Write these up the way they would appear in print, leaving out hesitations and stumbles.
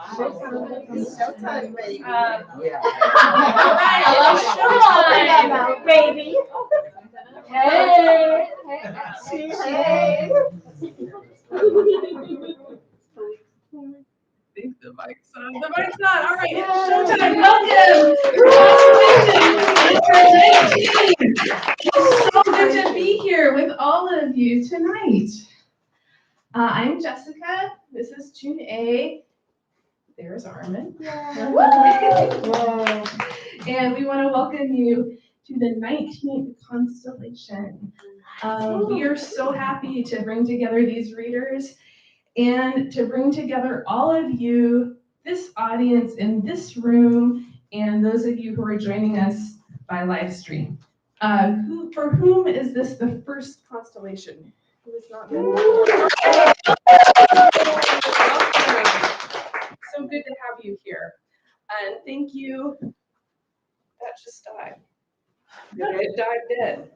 It's showtime, baby. Yeah. All right, it's showtime, baby. Hey. Hey. The mic's on. The mic's on. All right, it's showtime. Welcome. It's so good to be here with all of you tonight. I'm Jessica. This is June A. There's Armin. And we want to welcome you to the 19th constellation. We are so happy to bring together these readers and to bring together all of you, this audience in this room, and those of you who are joining us by live stream. For whom is this the first constellation? Who has not been before? So good to have you here. And thank you. That just died. It died dead.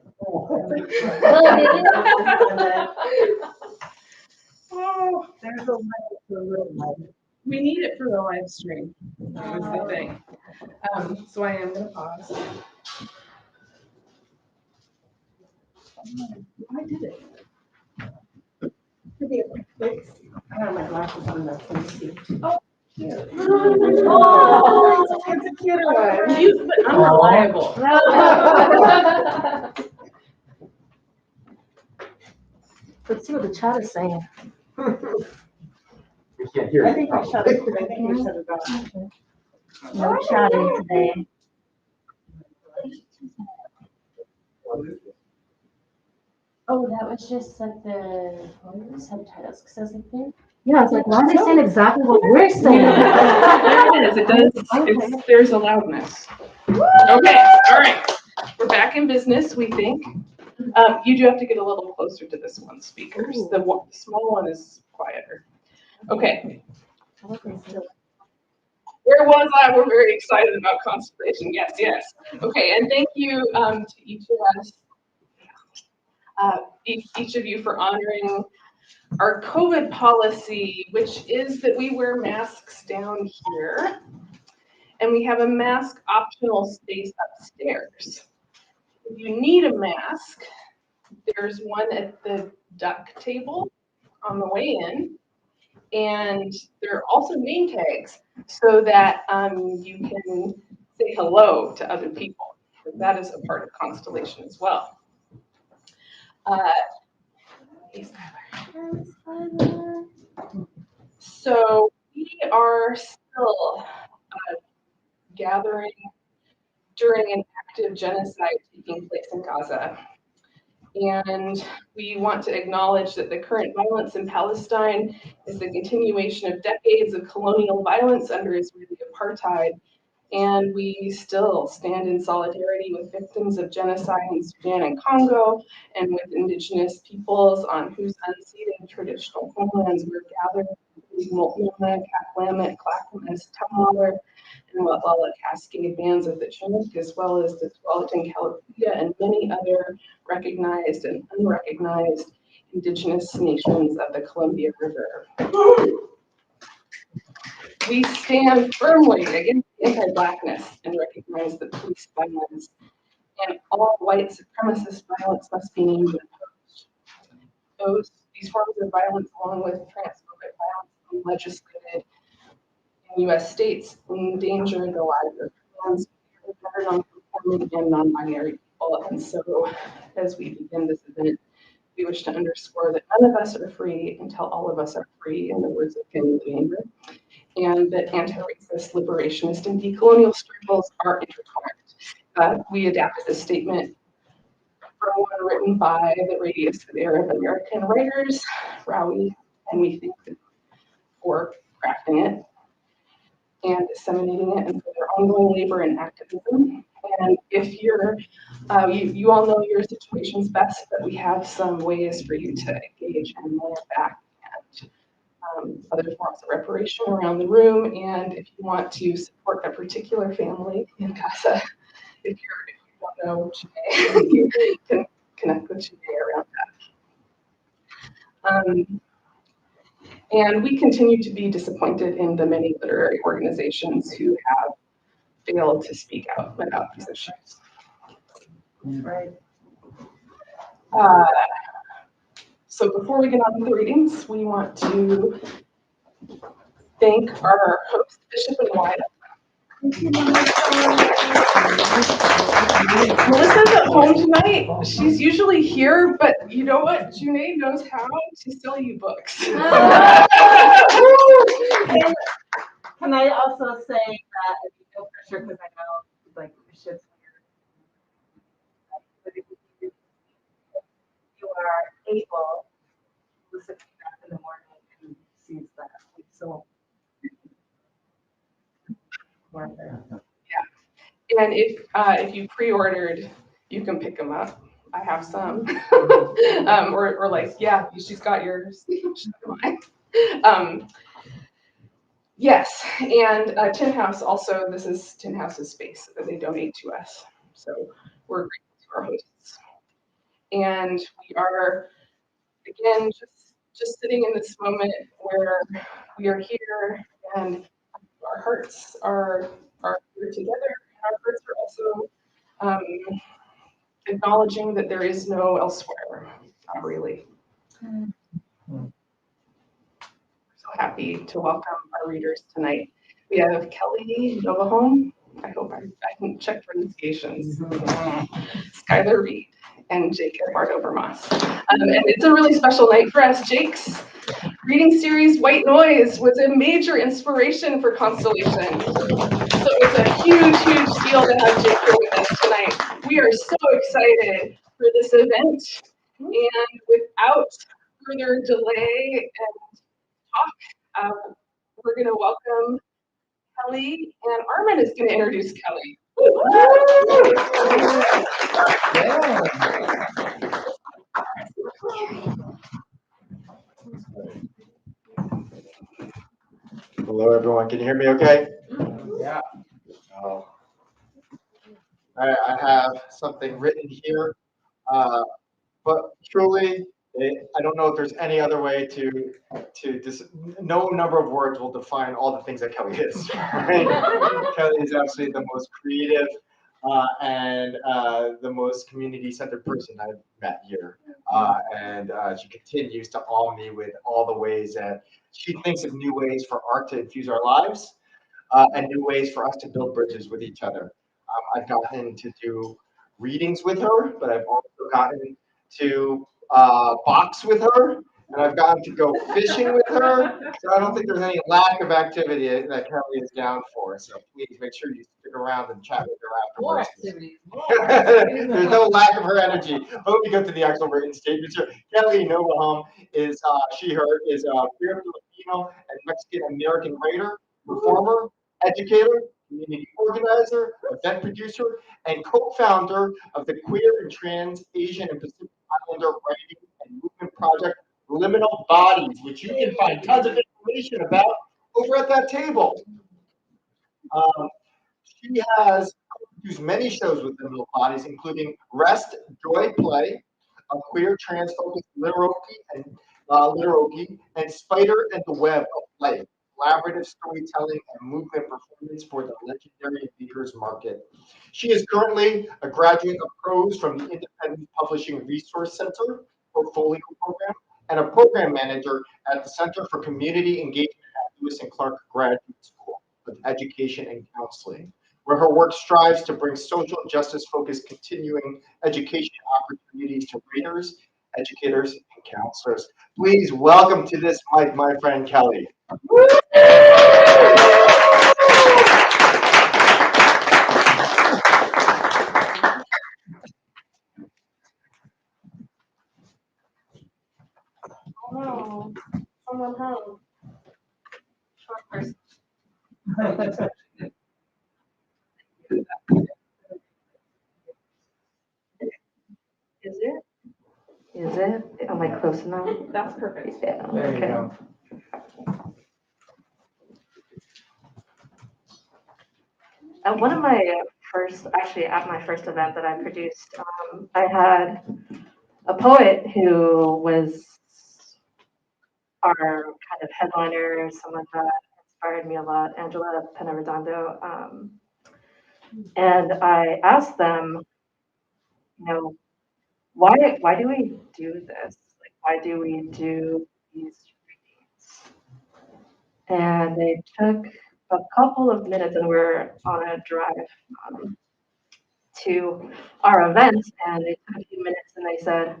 Oh, There's a light for a little light. we need it for the live stream. That was the thing. So I am going to pause. I did it. I have my glasses on though. Let me see. Oh, cute. Oh, it's a cute one. Cute, but unreliable. Let's see what the chat is saying. We can't hear I you. think we shut it. I think we shut it off. No chatting today. Oh, that was just like the subtitles, because I was like, Yeah, it's like, why are they saying exactly what we're saying? There it is. It does. There's a loudness. Okay. All right. We're back in business, we think. You do have to get a little closer to this one speakers. The small one is quieter. Okay. Where was I? We're very excited about constellation. Yes, yes. Okay, and thank you to each of us, each of you for honoring our COVID policy, which is that we wear masks down here, and we have a mask optional space upstairs. If you need a mask, there's one at the duck table on the way in, and there are also name tags so that you can say hello to other people. That is a part of Constellation as well. Hey, Skyler. So we are still gathering during an active genocide taking place in Gaza. And we want to acknowledge that the current violence in Palestine is the continuation of decades of colonial violence under Israeli apartheid. And we still stand in solidarity with victims of genocide in Sudan and Congo, and with indigenous peoples on whose unceded traditional homelands we're gathered, including Multnomah, Katlamet, Clackamas, Tumwater, and Walla Cascade bands of the Chinook, as well as the Tualatin Kalapuya and many other recognized and unrecognized indigenous nations of the Columbia River. We stand firmly against anti-Blackness and recognize that police violence and all white supremacist violence must be named and opposed. These forms of violence, along with transphobic violence, being legislated in U.S. states, endanger the lives of trans, non-conforming, and non-binary people. And so, as we begin this event, we wish to underscore that none of us are free until all of us are free, in the words of Kenny Banger, and that anti-racist, liberationist, and decolonial struggles are intertwined. We adapted this statement from one written by the Radius of Arab American Writers, Rawi, and we thank them for crafting it and disseminating it and for their ongoing labor and activism. And if you're, you all know your situation's best, but we have some ways for you to engage and mail back and other forms of reparation around the room. And if you want to support a particular family in Gaza, if you don't know Janae, you can connect with Janae around that. And we continue to be disappointed in the many literary organizations who have failed to speak out about these issues. Right. So before we get on to the readings, we want to thank our host, Bishop and Wyatt. Melissa's at home tonight. She's usually here, but you know what? Junaid knows how to sell you books. And can I also say that no pressure because I know like Bishop's here. But if you are able to listen to that in the morning and sees that. So And if you pre-ordered, you can pick them up. I have some. Or like, yeah, she's got yours. She's got mine. Yes, and Tin House also, this is Tin House's space that they donate to us. So we're grateful to our hosts. And we are, again, just sitting in this moment where we are here and our hearts are here together. Our hearts are also acknowledging that there is no elsewhere, not really. So happy to welcome our readers tonight. We have Kelly Novahom. I hope I can check pronunciations. Skyler Reed and Jake Eduardo Vermaas. And it's a really special night for us. Jake's reading series, White Noise, was a major inspiration for Constellation. So it's a huge, huge deal to have Jake here with us tonight. We are so excited for this event. And without further delay and talk, we're going to welcome Kelly, and Armin is going to introduce Kelly. Hello, everyone. Can you hear me okay? Yeah. Oh. I have something written here, but truly, I don't know if there's any other way to no number of words will define all the things that Kelly is. Right? Kelly is absolutely the most creative and the most community-centered person I've met here. And she continues to awe me with all the ways that she thinks of new ways for art to infuse our lives and new ways for us to build bridges with each other. I've gotten to do readings with her, but I've also gotten to box with her, and I've gotten to go fishing with her. So I don't think there's any lack of activity that Kelly is down for. So please make sure you stick around and chat with her more afterwards. activities. There's no lack of her energy. But let me go to the actual written statements here. Kelly Novahom is her is a queer Filipino and Mexican American writer, performer, educator, community organizer, event producer, and co-founder of the Queer and Trans Asian and Pacific Islander Writing and Movement Project, Liminal Bodies, which you can find tons of information about over at that table. She has produced many shows with Liminal Bodies, including Rest, Joy, Play, a queer trans-focused literary and Spider and the Web of Life, collaborative storytelling and movement performance for the legendary Baker's Market. She is currently a graduate of prose from the Independent Publishing Resource Center Portfolio Program and a program manager at the Center for Community Engagement at Lewis and Clark Graduate School of Education and Counseling, where her work strives to bring social justice-focused continuing education opportunities to readers, educators, and counselors. Please welcome to this mic my friend Kelly. Oh, someone home. Short person. Is it? Is it? Am I close enough? That's perfect. Yeah, There you okay. go. One of my at my first event that I produced, I had a poet who was our kind of headliner, someone that inspired me a lot, Angela Penaredondo. And I asked them, you know, why do we do this? Like, why do we do these readings? And they took a couple of minutes, and we're on a drive to our event, and they took a few minutes, and they said,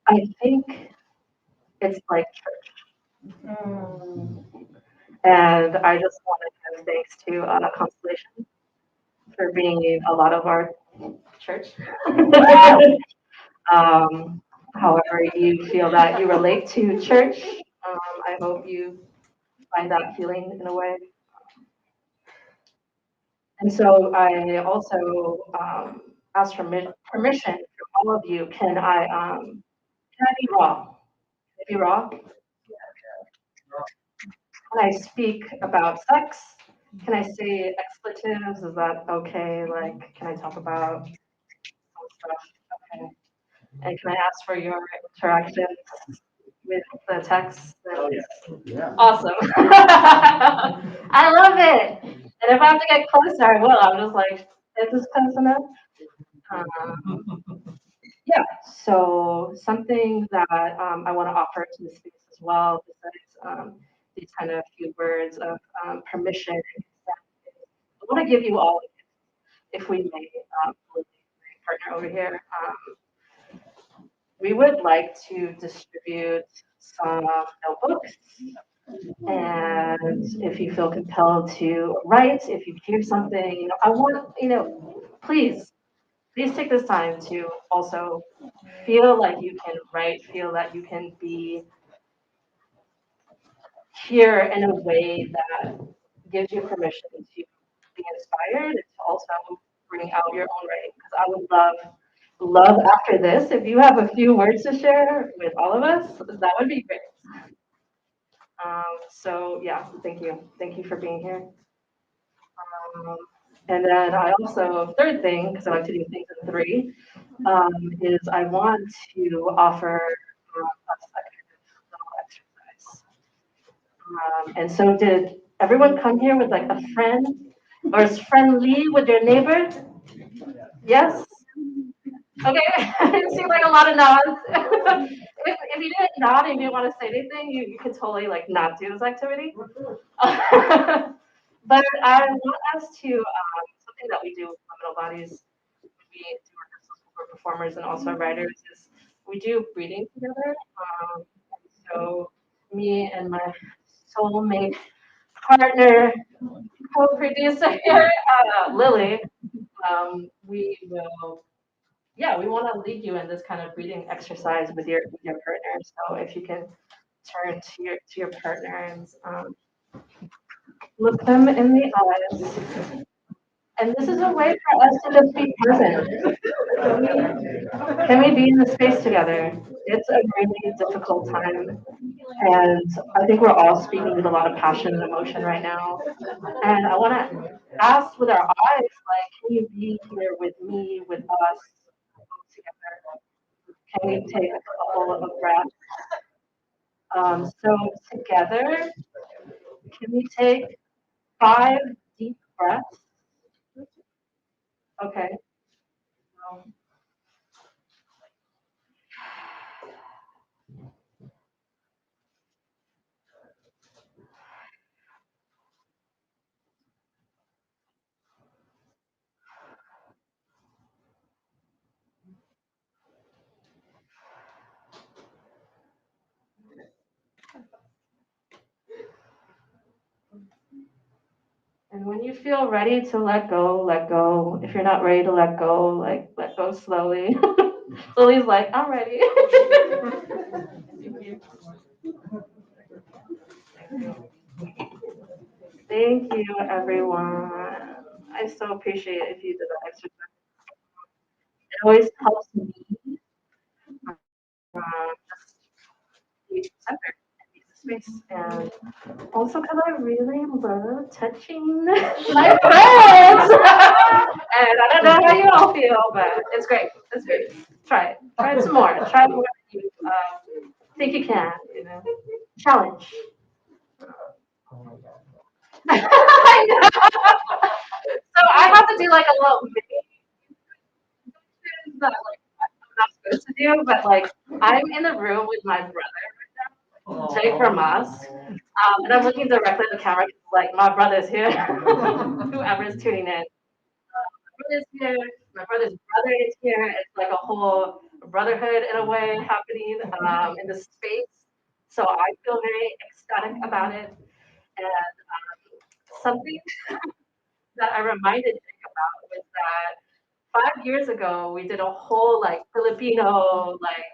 I think it's like church. And I just want to give thanks to Constellation for being a lot of our church. However you feel that you relate to church, I hope you find that feeling in a way. And so I also asked for permission from all of you. Can I be raw? Can I be raw? Can I speak about sex? Can I say expletives? Is that okay? Like, can I talk about some stuff? Okay. And can I ask for your interactions with the text? Yeah. Awesome. I love it. And if I have to get closer, I will. I'm just like, is this close enough? Yeah. So something that I want to offer to the space as well, besides these kind of few words of permission and consent, I want to give you all, if we may, my partner over here. We would like to distribute some notebooks. And if you feel compelled to write, if you hear something, I want, please take this time to also feel like you can write, feel that you can be here in a way that gives you permission to be inspired and to also bring out your own writing. Because I would love after this, if you have a few words to share with all of us, that would be great. So yeah, thank you. Thank you for being here. And then I also, third thing, because I like to do things in three, is I want to offer us a kind of little exercise. And so did everyone come here with like a friend or is friendly with your neighbor? Yes? Okay, I didn't see like a lot of nods. If you didn't nod and you didn't want to say anything, you could totally like not do this activity. But I want us to, something that we do with Liminal Bodies, we do rehearsals for performers and also writers, is we do reading together. So me and my soulmate partner, co-producer here, Lily, we will, yeah, we want to lead you in this kind of reading exercise with your partner. So if you can turn to your partner and look them in the eyes. And this is a way for us to just be present. Can we be in the space together? It's a really difficult time. And I think we're all speaking with a lot of passion and emotion right now. And I want to ask with our eyes, like, can you be here with me, with us, together? Can we take a couple of breaths? So together, can we take 5 deep breaths? Okay. And when you feel ready to let go, let go. If you're not ready to let go, like let go slowly. Lily's like, I'm ready. Thank you, everyone. I so appreciate it if you did that exercise. It always helps me just be centered and be the space. And also because I really love touching my friends. And I don't know how you all feel, but it's great. It's great. Try it. Try it some more. Try more. Think you can, challenge. Oh my God. I know. So I have to do like a little mini that like I'm not supposed to do, but like I'm in the room with my brother right now, Jake Vermaas, and I'm looking directly at the camera, 'cause, like my brother's here, whoever is tuning in. My brother's here, my brother's brother is here. It's like a whole brotherhood in a way happening in the space. So I feel very ecstatic about it. And something that I reminded Jake about was that 5 years ago we did a whole like Filipino like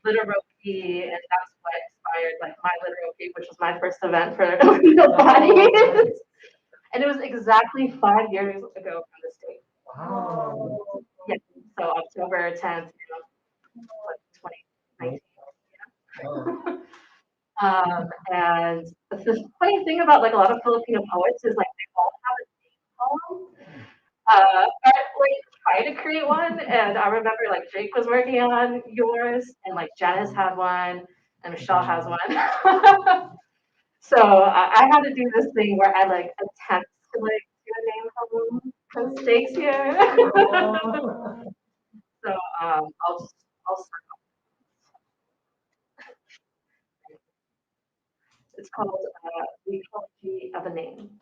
literary, and that's what inspired like my literary, which was my first event for Filipino bodies. And it was exactly 5 years ago from this date. Wow. Yeah, so October 10th, 2019. Oh. And the funny thing about like a lot of Filipino poets is like they all have a name poem. Or like try to create one. And I remember like Jake was working on yours, and like Janice had one, and Michelle has one. So I had to do this thing where I like attempt to like do a name poem because Jake's here. So I'll start. It's called The Ecology of a Name.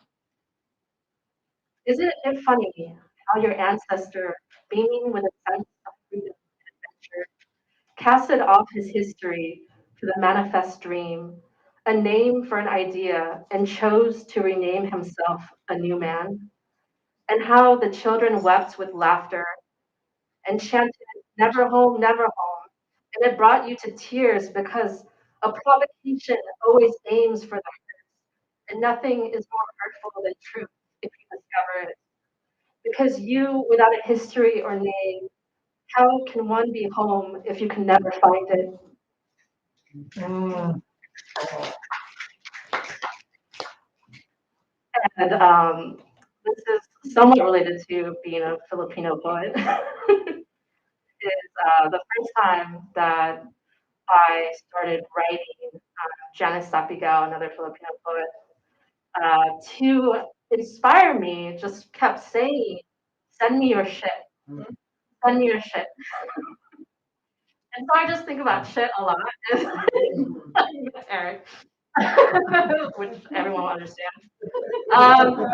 Isn't it funny how your ancestor, beaming with a sense of freedom and adventure, casted off his history for the manifest dream, a name for an idea, and chose to rename himself a new man? And how the children wept with laughter and chanted, "Never home, never home." And it brought you to tears because a provocation always aims for the hurt, and nothing is more hurtful than truth if you discover it. Because you, without a history or name, how can one be home if you can never find it? Mm. And this is somewhat related to being a Filipino poet. Is the first time that I started writing, Janice Sapigao, another Filipino poet, to inspire me, just kept saying, "Send me your shit. Send me your shit." And so I just think about shit a lot, Eric, which everyone will understand. Um,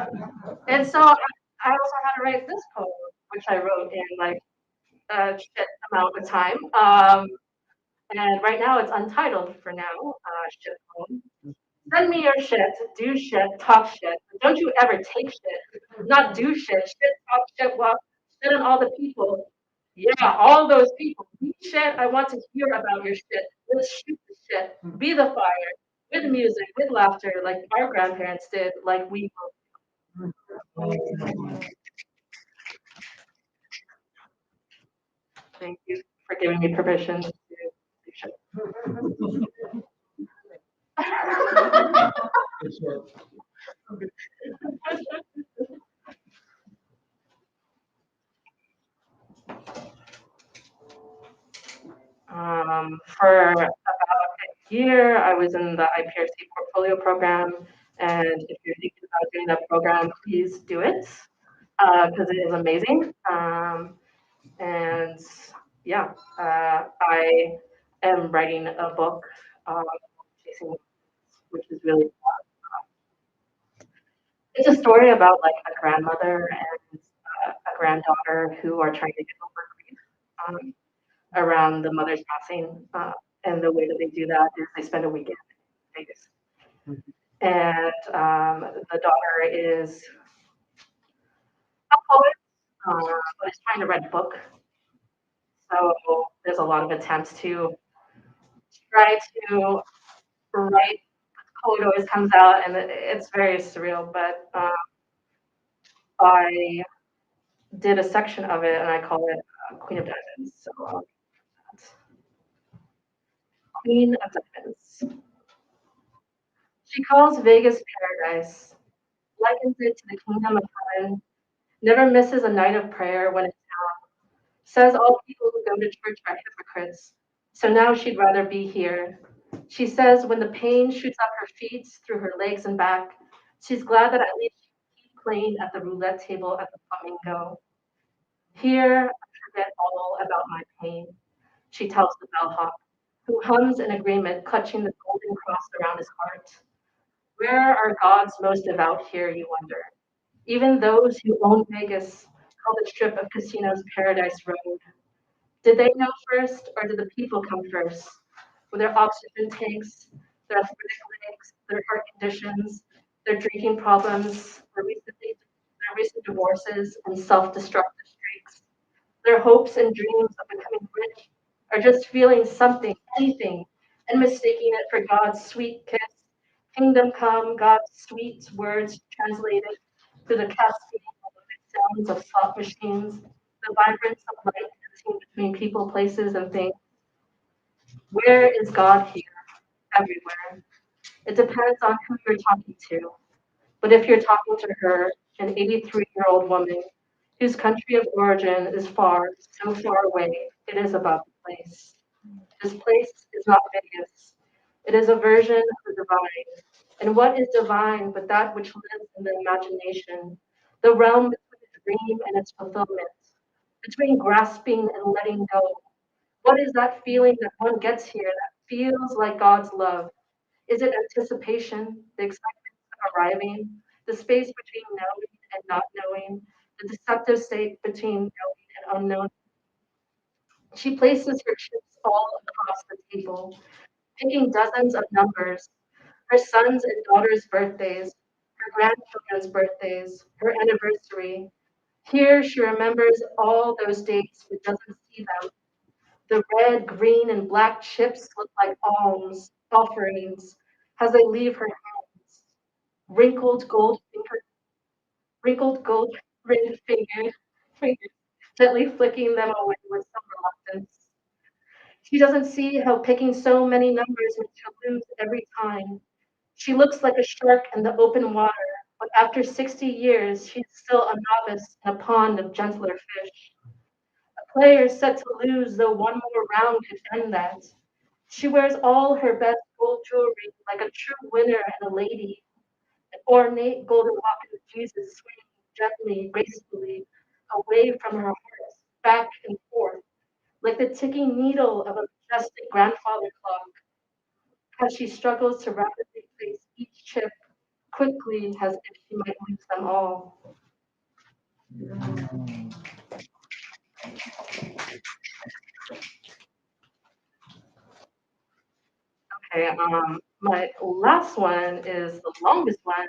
and so I also had to write this poem, which I wrote in like a shit amount of time. And right now it's untitled for now, shit poem. Send me your shit, do shit, talk shit. Don't you ever take shit, not do shit, talk shit, well, shit on all the people. Yeah, all those people. Be shit, I want to hear about your shit. Let's shoot the shit. Be the fire. With music, with laughter, like our grandparents did, like we both. Thank you for giving me permission to do shit. For about a year, I was in the IPRC portfolio program, and if you're thinking about doing that program, please do it because it is amazing. And yeah, I am writing a book, Chasing, which is really it's a story about like a grandmother and a granddaughter who are trying to get over grief around the mother's passing. And the way that they do that is they spend a weekend in Vegas. And the daughter is a poet, but is trying to write a book. So there's a lot of attempts to try to write. Poet always comes out, and it's very surreal. But I did a section of it, and I call it Queen of Diamonds. So Queen of Diamonds. She calls Vegas paradise, likens it to the kingdom of heaven, never misses a night of prayer when it's says all people who go to church are hypocrites. So now she'd rather be here, She says when the pain shoots up her feet, through her legs and back, she's glad that at least she can keep playing at the roulette table at the Flamingo. Here, I forget all about my pain, she tells the bellhop, who hums in agreement, clutching the golden cross around his heart. Where are God's most devout here, you wonder? Even those who own Vegas call the strip of casinos Paradise Road. Did they know first, or did the people come first? With their oxygen tanks, their athletic legs, their heart conditions, their drinking problems, their recent divorces and self-destructive streaks, their hopes and dreams of becoming rich, or just feeling something, anything, and mistaking it for God's sweet kiss. Kingdom come, God's sweet words translated through the cascading sounds of slot machines, the vibrance of light dancing between people, places, and things. Where is God here? Everywhere. It depends on who you're talking to. But if you're talking to her, an 83-year-old woman whose country of origin is far, so far away, it is about the place. This place is not Vegas. It is a version of the divine. And what is divine but that which lives in the imagination, the realm between the dream and its fulfillment, between grasping and letting go? What is that feeling that one gets here that feels like God's love? Is it anticipation, the excitement of arriving, the space between knowing and not knowing, the deceptive state between knowing and unknown? She places her chips all across the table, picking dozens of numbers, her sons and daughters' birthdays, her grandchildren's birthdays, her anniversary. Here she remembers all those dates but doesn't see them. The red, green, and black chips look like alms, offerings, as they leave her hands. Wrinkled gold finger, wrinkled gold ringed fingers, gently flicking them away with some reluctance. She doesn't see how picking so many numbers makes her lose every time. She looks like a shark in the open water, but after 60 years, she's still a novice in a pond of gentler fish. A player set to lose, though one more round could end that. She wears all her best gold jewelry like a true winner and a lady, an ornate golden locket of Jesus swinging gently, gracefully, away from her heart, back and forth, like the ticking needle of a majestic grandfather clock, as she struggles to rapidly place each chip quickly as if she might lose them all. Okay, my last one is the longest one,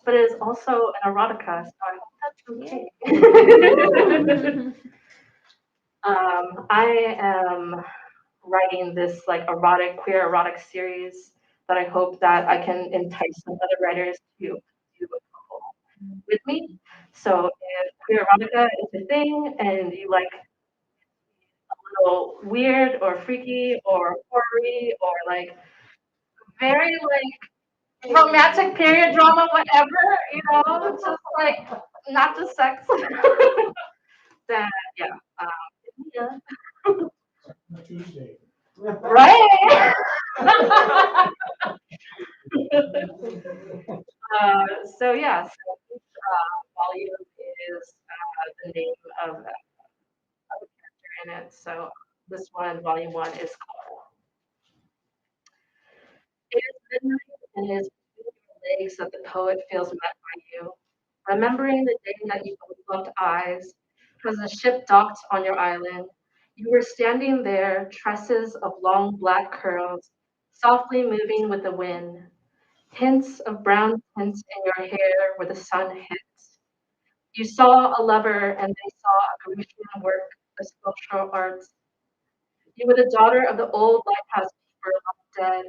but it is also an erotica, so I hope that's okay. I am writing this like erotic, queer erotic series that I hope that I can entice some other writers to do a couple with me. So if queer erotica is a thing and you like a little weird or freaky or horror or like very like romantic period drama, whatever, just like not just sex, then yeah, yeah. Tuesday. Right. So yeah, so each volume is the name of a character in it. So this one, volume one, is called "It is Midnight and it is between your legs that the poet feels met by you, remembering the day that you both locked eyes, as the ship docked on your island. You were standing there, tresses of long black curls, softly moving with the wind, hints of brown tints in your hair where the sun hits. You saw a lover and they saw a Grecian work of sculptural arts. You were the daughter of the old lighthouse keeper long dead,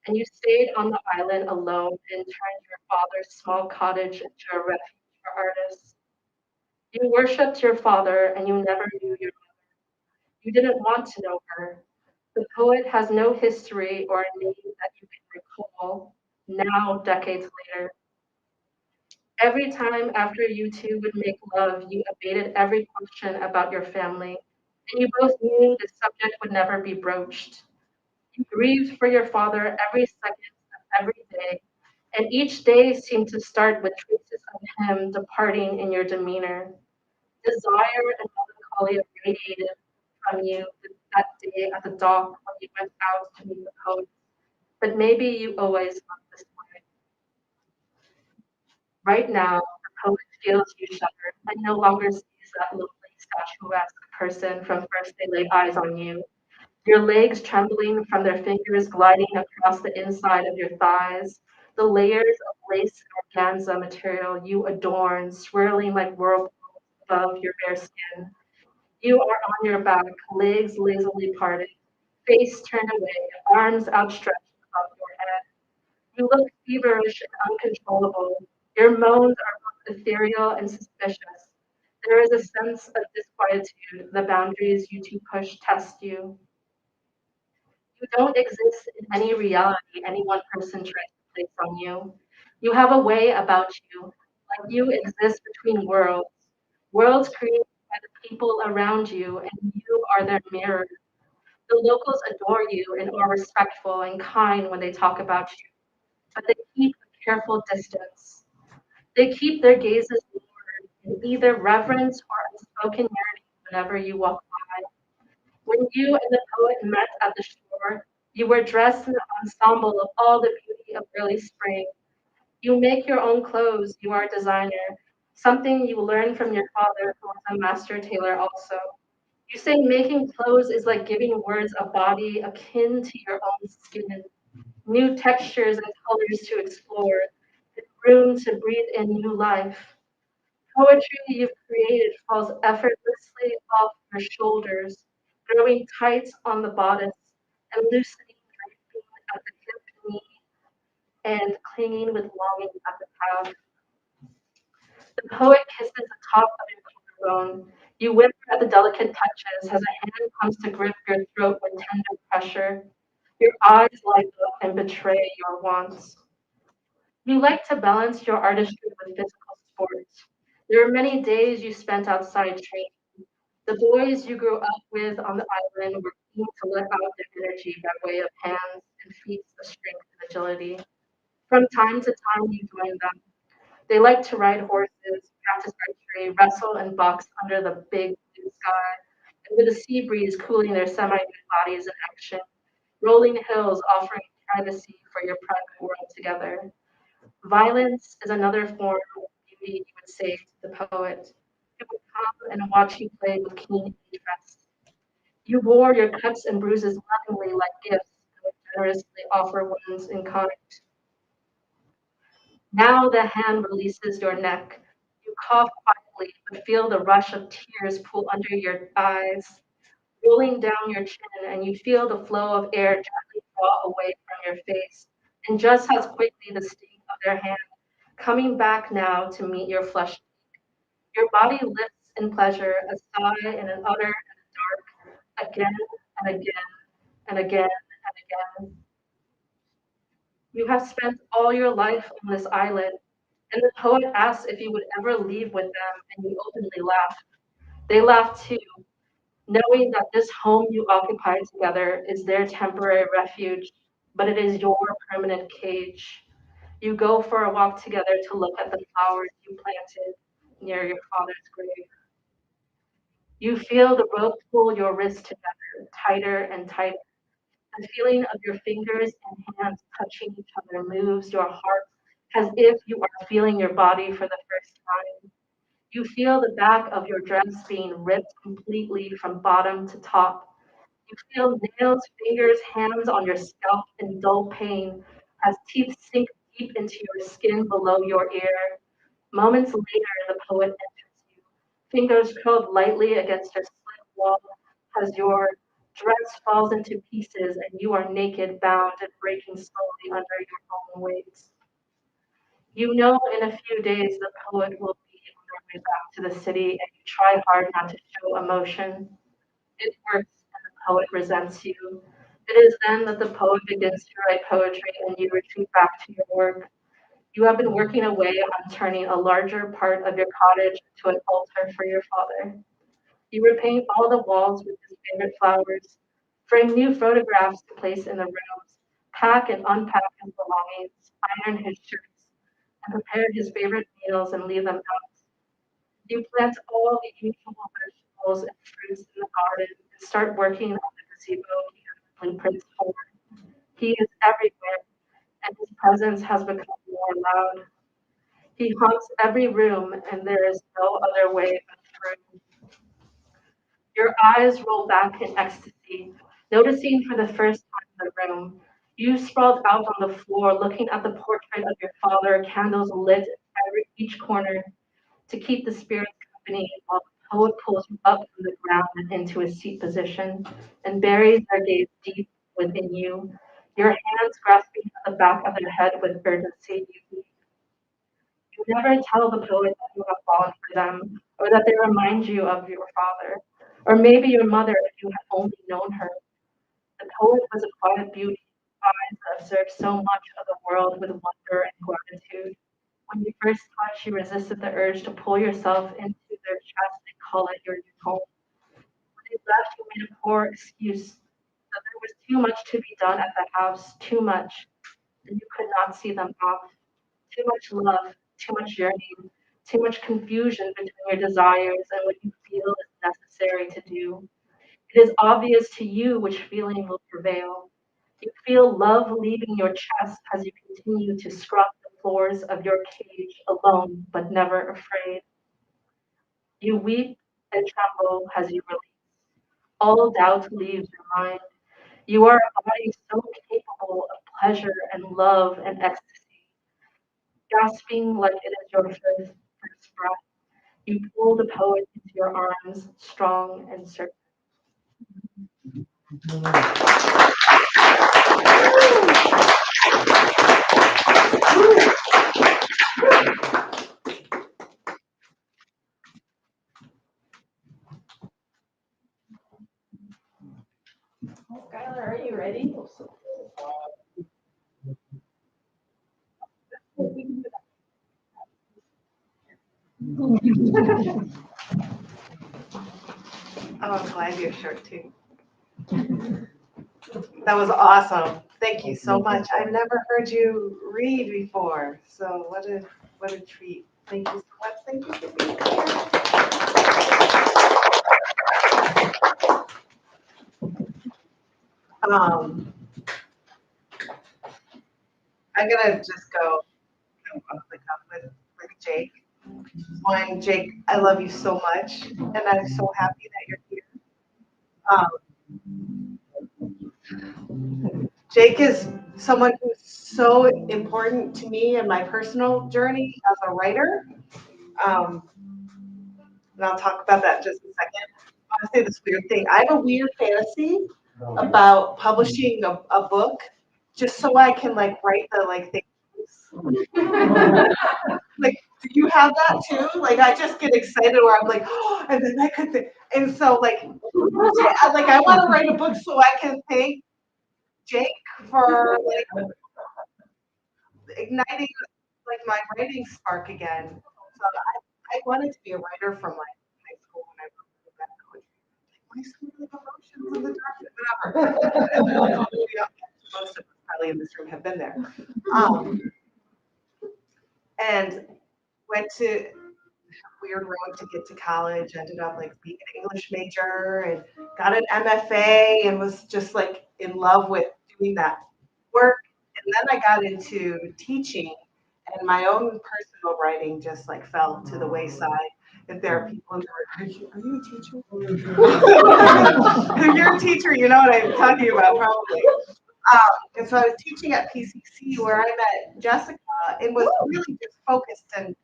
and you stayed on the island alone and turned your father's small cottage into a refuge for artists. You worshipped your father and you never knew your mother. You didn't want to know her. The poet has no history or a name that you can recall now, decades later. Every time after you two would make love, you evaded every question about your family, and you both knew the subject would never be broached. You grieved for your father every second of every day, and each day seemed to start with traces of him departing in your demeanor. Desire and melancholy radiated from you that day at the dock when you went out to meet the poet. But maybe you always felt this way. Right now, the poet feels you shudder and no longer sees that lonely, statuesque person from first they laid eyes on you. Your legs trembling from their fingers gliding across the inside of your thighs, the layers of lace and organza material you adorn, swirling like whirlpools above your bare skin. You are on your back, legs lazily parted, face turned away, arms outstretched above your head. You look feverish and uncontrollable. Your moans are both ethereal and suspicious. There is a sense of disquietude. The boundaries you two push test you. You don't exist in any reality any one person tries to place on you. You have a way about you, like you exist between worlds, worlds created by the people around you, and you are their mirror. The locals adore you and are respectful and kind when they talk about you, but they keep a careful distance. They keep their gazes lowered in either reverence or unspoken yearning whenever you walk by. When you and the poet met at the shore, you were dressed in an ensemble of all the beauty of early spring. You make your own clothes, you are a designer, something you learned from your father, who was a master tailor also. You say making clothes is like giving words a body akin to your own skin, new textures and colors to explore, and room to breathe in new life. Poetry you've created falls effortlessly off your shoulders, growing tight on the bodice and loosening draping at the hip knee and clinging with longing at the calf. The poet kisses the top of your collarbone. You whimper at the delicate touches as a hand comes to grip your throat with tender pressure. Your eyes light up and betray your wants. You like to balance your artistry with physical sports. There are many days you spent outside training. The boys you grew up with on the island were keen to let out their energy by way of hands and feats of strength and agility. From time to time, you join them. They like to ride horses, practice archery, wrestle and box under the big blue sky, and with the sea breeze cooling their semi-nude bodies in action, rolling hills offering privacy for your private world together. Violence is another form of beauty, you would say to the poet. He would come and watch you play with keen interest. You wore your cuts and bruises lovingly like gifts and would generously offer ones in kind. Now the hand releases your neck. You cough quietly, but feel the rush of tears pool under your eyes, rolling down your chin, and you feel the flow of air gently draw away from your face, and just as quickly the sting of their hand coming back now to meet your flesh. Your body lifts in pleasure, a sigh and an utter and a dark, again and again and again and again. You have spent all your life on this island, and the poet asks if you would ever leave with them, and you openly laugh. They laugh too, knowing that this home you occupy together is their temporary refuge, but it is your permanent cage. You go for a walk together to look at the flowers you planted near your father's grave. You feel the rope pull your wrists together, tighter and tighter. The feeling of your fingers and hands touching each other moves your heart as if you are feeling your body for the first time. You feel the back of your dress being ripped completely from bottom to top. You feel nails, fingers, hands on your scalp in dull pain as teeth sink deep into your skin below your ear. Moments later, the poet enters you, fingers curled lightly against your slit wall as your dress falls into pieces and you are naked, bound, and breaking slowly under your own weight. You know in a few days the poet will be on their way back to the city, and you try hard not to show emotion. It works, and the poet resents you. It is then that the poet begins to write poetry, and you retreat back to your work. You have been working away on turning a larger part of your cottage into an altar for your father. You repaint all the walls with his favorite flowers, frame new photographs to place in the rooms, pack and unpack his belongings, iron his shirts, and prepare his favorite meals and leave them out. You plant all the usual vegetables and fruits in the garden and start working on the gazebo he has blueprints for. He is everywhere, and his presence has become more loud. He haunts every room, and there is no other way but through. Your eyes roll back in ecstasy, noticing for the first time the room. You sprawled out on the floor, looking at the portrait of your father, candles lit at each corner to keep the spirits company, while the poet pulls you up from the ground and into a seat position and buries their gaze deep within you, your hands grasping at the back of their head with urgency. You never tell the poet that you have fallen for them, or that they remind you of your father, or maybe your mother if you had only known her. The poet was a quiet beauty, eyes that observed so much of the world with wonder and gratitude. When you first touched, you resisted the urge to pull yourself into their chest and call it your new home. When they left, you made a poor excuse that there was too much to be done at the house, too much, and you could not see them off. Too much love, too much yearning, too much confusion between your desires and what you feel is necessary to do. It is obvious to you which feeling will prevail. You feel love leaving your chest as you continue to scrub the floors of your cage alone but never afraid. You weep and tremble as you release. All doubt leaves your mind. You are a body so capable of pleasure and love and ecstasy, gasping like it is your first breath. You pull the poet into your arms, strong and certain. Skyler, are you ready? Oh, I'm glad you're short too. That was awesome. Thank you so much. I've never heard you read before, so what a treat. Thank you so much. Thank you for being here. I'm gonna just go off the cuff with Jake. One, Jake, I love you so much, and I'm so happy that you're here. Jake is someone who's so important to me in my personal journey as a writer. And I'll talk about that in just a second. I want to say this weird thing. I have a weird fantasy about publishing a book just so I can like write the like things. Like, do you have that too? Like, I just get excited where I'm like, oh, and then I could think. And so like I want to write a book so I can thank Jake for like igniting like my writing spark again. So I wanted to be a writer from like high school when I wrote that poetry. Like my school emotions in the dark, whatever. Most of us probably in this room have been there. And went to weird road to get to college. Ended up like being an English major and got an MFA and was just like in love with doing that work. And then I got into teaching, and my own personal writing just like fell to the wayside. And there are people in there, are you a teacher? If you're a teacher, you know what I'm talking about, probably. And so I was teaching at PCC where I met Jessica and was really just focused on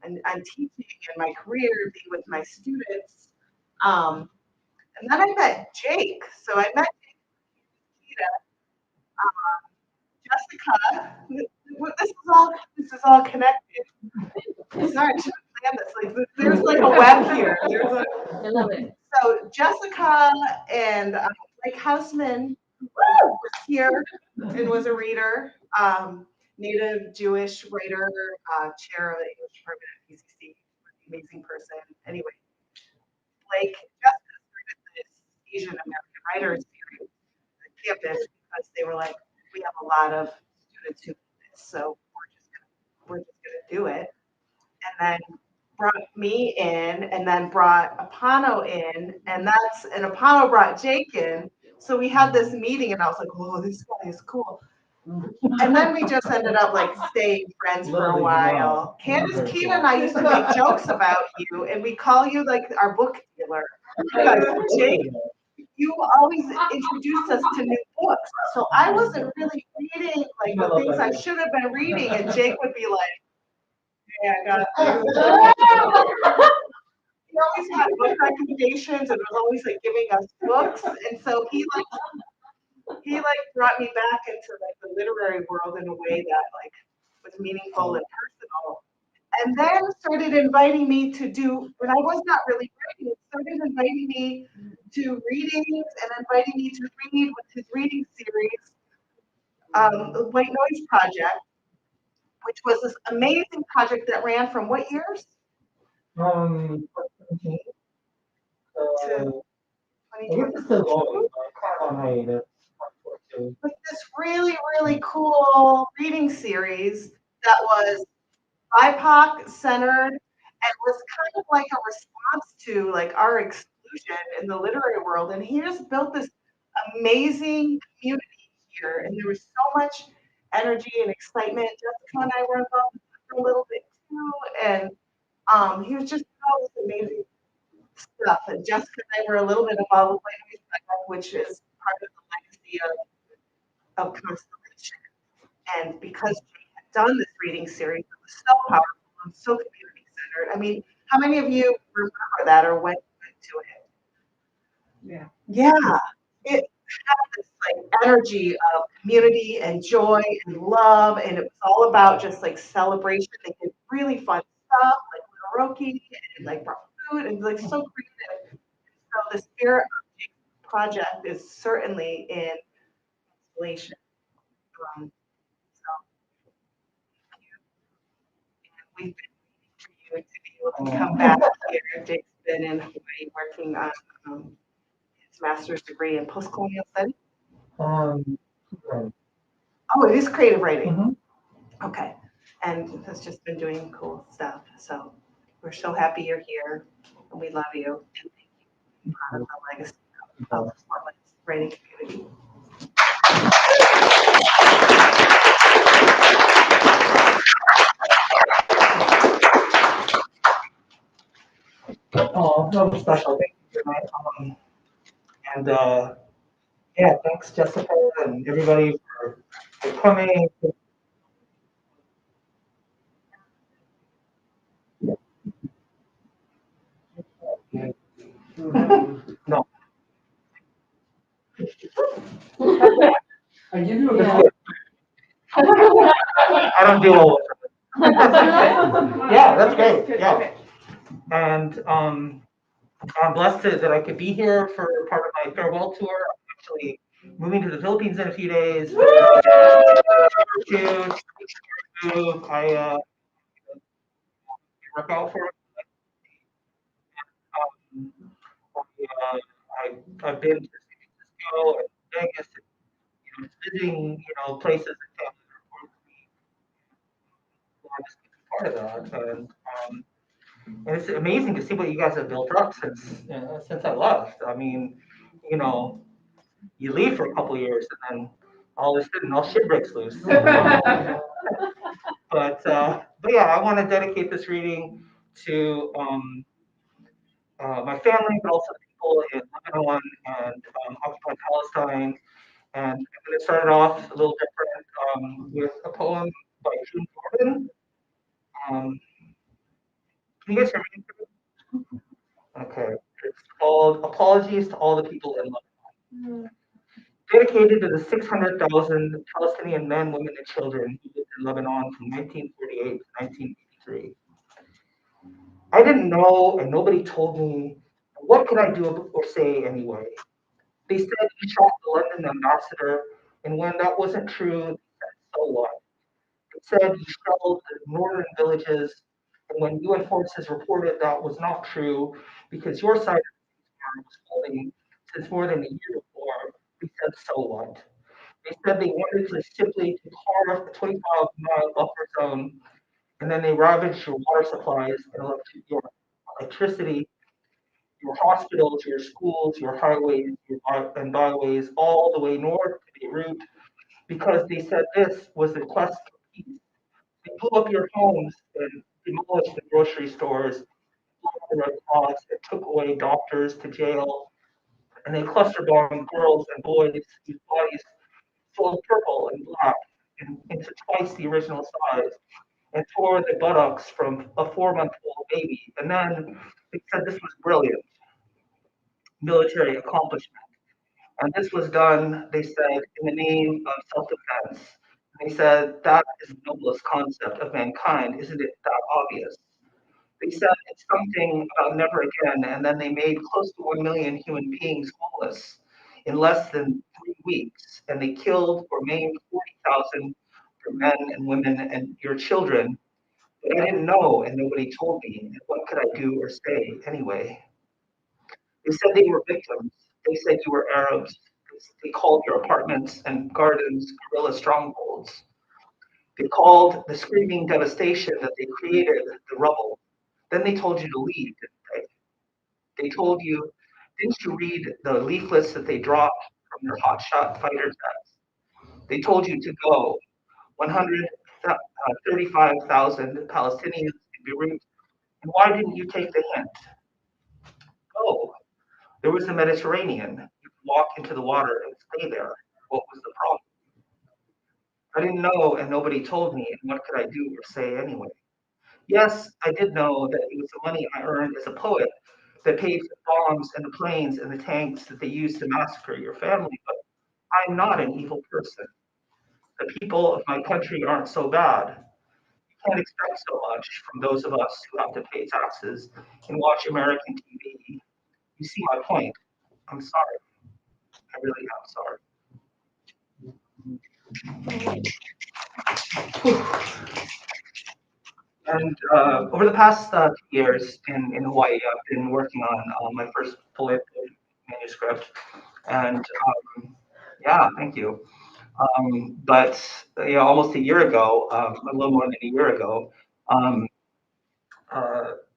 teaching and my career, being with my students. And then I met Jake. So I met Jessica. This is all connected. Sorry, I should have planned this. Like, there's like a web here. I love it. So Jessica and Blake Houseman was here and was a reader, native Jewish writer, chair of the English department at PCC, amazing person. Anyway, Blake Jessica started this Asian American Writers Series. campus because they were like, we have a lot of students who do this, so we're just gonna do it. And then brought me in, and then brought Apano in, and Apano brought Jake in. So we had this meeting, and I was like, "Whoa, this guy is cool." And then we just ended up like staying friends for a while. Candace Keene and I used to make jokes about you, and we call you like our book dealer because Jake, you always introduced us to new books. So I wasn't really reading like the things I should have been reading, and Jake would be like, "Yeah, I got." He always had book recommendations and was always like giving us books, and so he brought me back into like the literary world in a way that like was meaningful and personal. And then started inviting me to do when I was not really writing, started inviting me to readings and inviting me to read with his reading series, the White Noise Project, which was this amazing project that ran from what years? 17, To I guess it's still going, kind of on hiatus. with this really, really cool reading series that was BIPOC centered and was kind of like a response to like our exclusion in the literary world. And he just built this amazing community here. And there was so much energy and excitement. Jessica and I were involved for a little bit too. And he was just all this amazing stuff. And Jessica and I were a little bit involved with White Noise Project, which is part of the legacy of Constellation. And because Jake had done this reading series, it was so powerful and so community centered. I mean, how many of you remember that or went to it? Yeah. It had this like energy of community and joy and love, and it was all about just like celebration. They did really fun stuff like karaoke and like brought food and like so creative. So the spirit of Jake's project is certainly in Constellation. Um, so we've been waiting for you to be able to come back here. Jake's been in Hawaii working on his master's degree in post-colonial studies. Right. Oh, it is creative writing. Mhm. Okay. And has just been doing cool stuff. So we're so happy you're here, and we love you. And thank you for being part of the legacy of Portland's writing community. Oh, nothing special. Thank you very much. And yeah, thanks Jessica and everybody for coming. No. I give you a Yeah. good. I don't do well with it. Yeah, that's great. Yeah. And I'm blessed that I could be here for part of my farewell tour. I'm actually moving to the Philippines in a few days. I work out for it. Um, I've been to San Francisco and Vegas, and, visiting, places that family are part of that. And it's amazing to see what you guys have built up since I left. I mean, you know, you leave for a couple of years and then all of a sudden all shit breaks loose. But yeah, I want to dedicate this reading to my family, but also people in Lebanon and occupied Palestine. And I'm going to start it off a little different with a poem by June Jordan. Um, can you guys hear me? Okay. It's called Apologies to All the People in Lebanon. Dedicated to the 600,000 Palestinian men, women, and children who lived in Lebanon from 1948 to 1983. I didn't know, and nobody told me, what could I do or say anyway? They said you shot the London ambassador, and when that wasn't true, they said, so what? They said you shelled the northern villages, and when UN forces reported that was not true because your side of the war was holding since more than a year before, They said, so what? They said they wanted to simply to carve a 25-mile buffer zone, and then they ravaged your water supplies and your electricity, your hospitals, your schools, your highways, and byways, all the way north to Beirut, because they said this was the quest for peace. They blew up your homes and demolished the grocery stores, blew up the Red Cross, and took away doctors to jail, and they cluster bombed girls and boys whose bodies sold purple and black into twice the original size, and tore the buttocks from a 4-month-old baby. And then they said this was brilliant military accomplishment. And this was done, they said, in the name of self-defense. They said that is the noblest concept of mankind. Isn't it that obvious? They said it's something about never again, and then they made close to 1 million human beings homeless in less than 3 weeks, and they killed or maimed 40,000 men and women and your children. But I didn't know, and nobody told me. And what could I do or say anyway? They said they were victims. They said you were Arabs. They called your apartments and gardens guerrilla strongholds. They called the screaming devastation that they created the rubble. Then they told you to leave, didn't they? They told you, didn't you read the leaflets that they dropped from their hotshot fighter jets? They told you to go. 135,000 Palestinians in Beirut. And why didn't you take the hint? Oh, there was the Mediterranean. You could walk into the water and stay there. What was the problem? I didn't know, and nobody told me, and what could I do or say anyway? Yes, I did know that it was the money I earned as a poet that paid for the bombs and the planes and the tanks that they used to massacre your family, but I'm not an evil person. The people of my country aren't so bad. You can't expect so much from those of us who have to pay taxes and watch American TV. You see my point. I'm sorry. I really am sorry. And over the past 2 years in Hawaii, I've been working on my first political manuscript. And yeah, thank you. But almost a year ago, a little more than a year ago, um,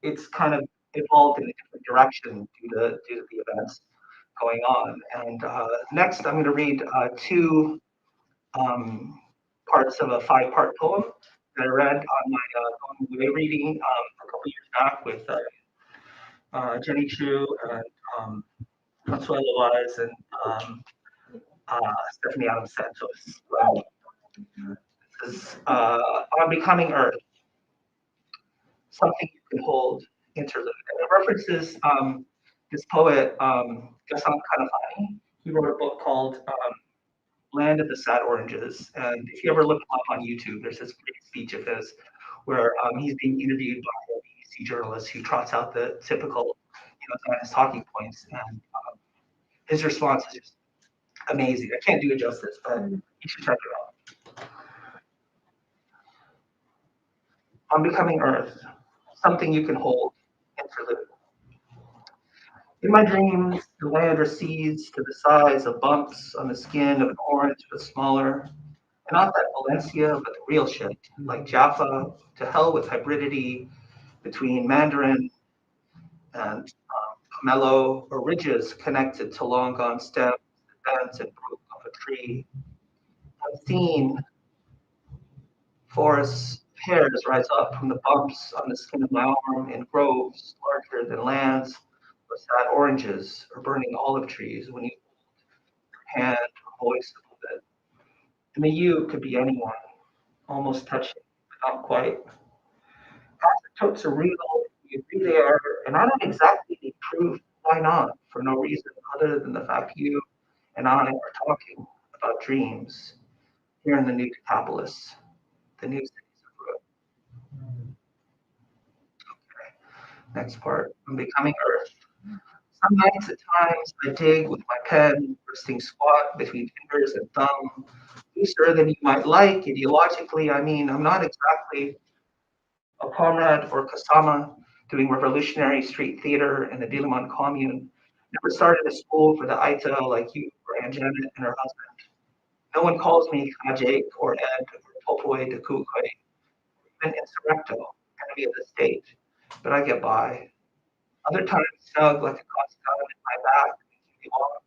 it's kind of evolved in a different direction due to the events going on. And next, I'm going to read two parts of a 5-part poem that I read on my going away reading a couple years back with Jenny Chu and Consuelo Wise and Stephanie Adams Santos. This is On Becoming Earth, Something You Can Hold, Interlude. And it references this poet, Gaston Kanafani. He wrote a book called Land of the Sad Oranges. And if you ever look him up on YouTube, there's this great speech of his where he's being interviewed by a BBC journalist who trots out the typical, Zionist talking points. And his response is just amazing. I can't do it justice, but you should check it out. On Becoming Earth, Something You Can Hold, Interlude. In my dreams, the land recedes to the size of bumps on the skin of an orange, but smaller. And not that Valencia, but the real shit, like Jaffa, to hell with hybridity between Mandarin and Pomelo, or ridges connected to long gone stems, bends and broke off a tree. I've seen forests, pears rise up from the bumps on the skin of my arm in groves larger than lands, or sad oranges, or burning olive trees when you hand or voice a little bit. And the you could be anyone, almost touching, but not quite. Asymptotes are real, you agree they are, and I don't exactly need proof. Why not? For no reason other than the fact you and I are talking about dreams here in the new Decapolis, the new cities of Rome. Next part, I'm becoming Earth. Some nights at times I dig with my pen, resting squat between fingers and thumb, looser than you might like. Ideologically, I mean, I'm not exactly a comrade or Kasama doing revolutionary street theater in the Diliman commune. Never started a school for the Aita like you or Aunt Janet and her husband. No one calls me Kajake or Ed or Popoe de Kukwe, even Insurrecto, enemy of the state, but I get by. Other times snug like a cost gun in my back, making me walk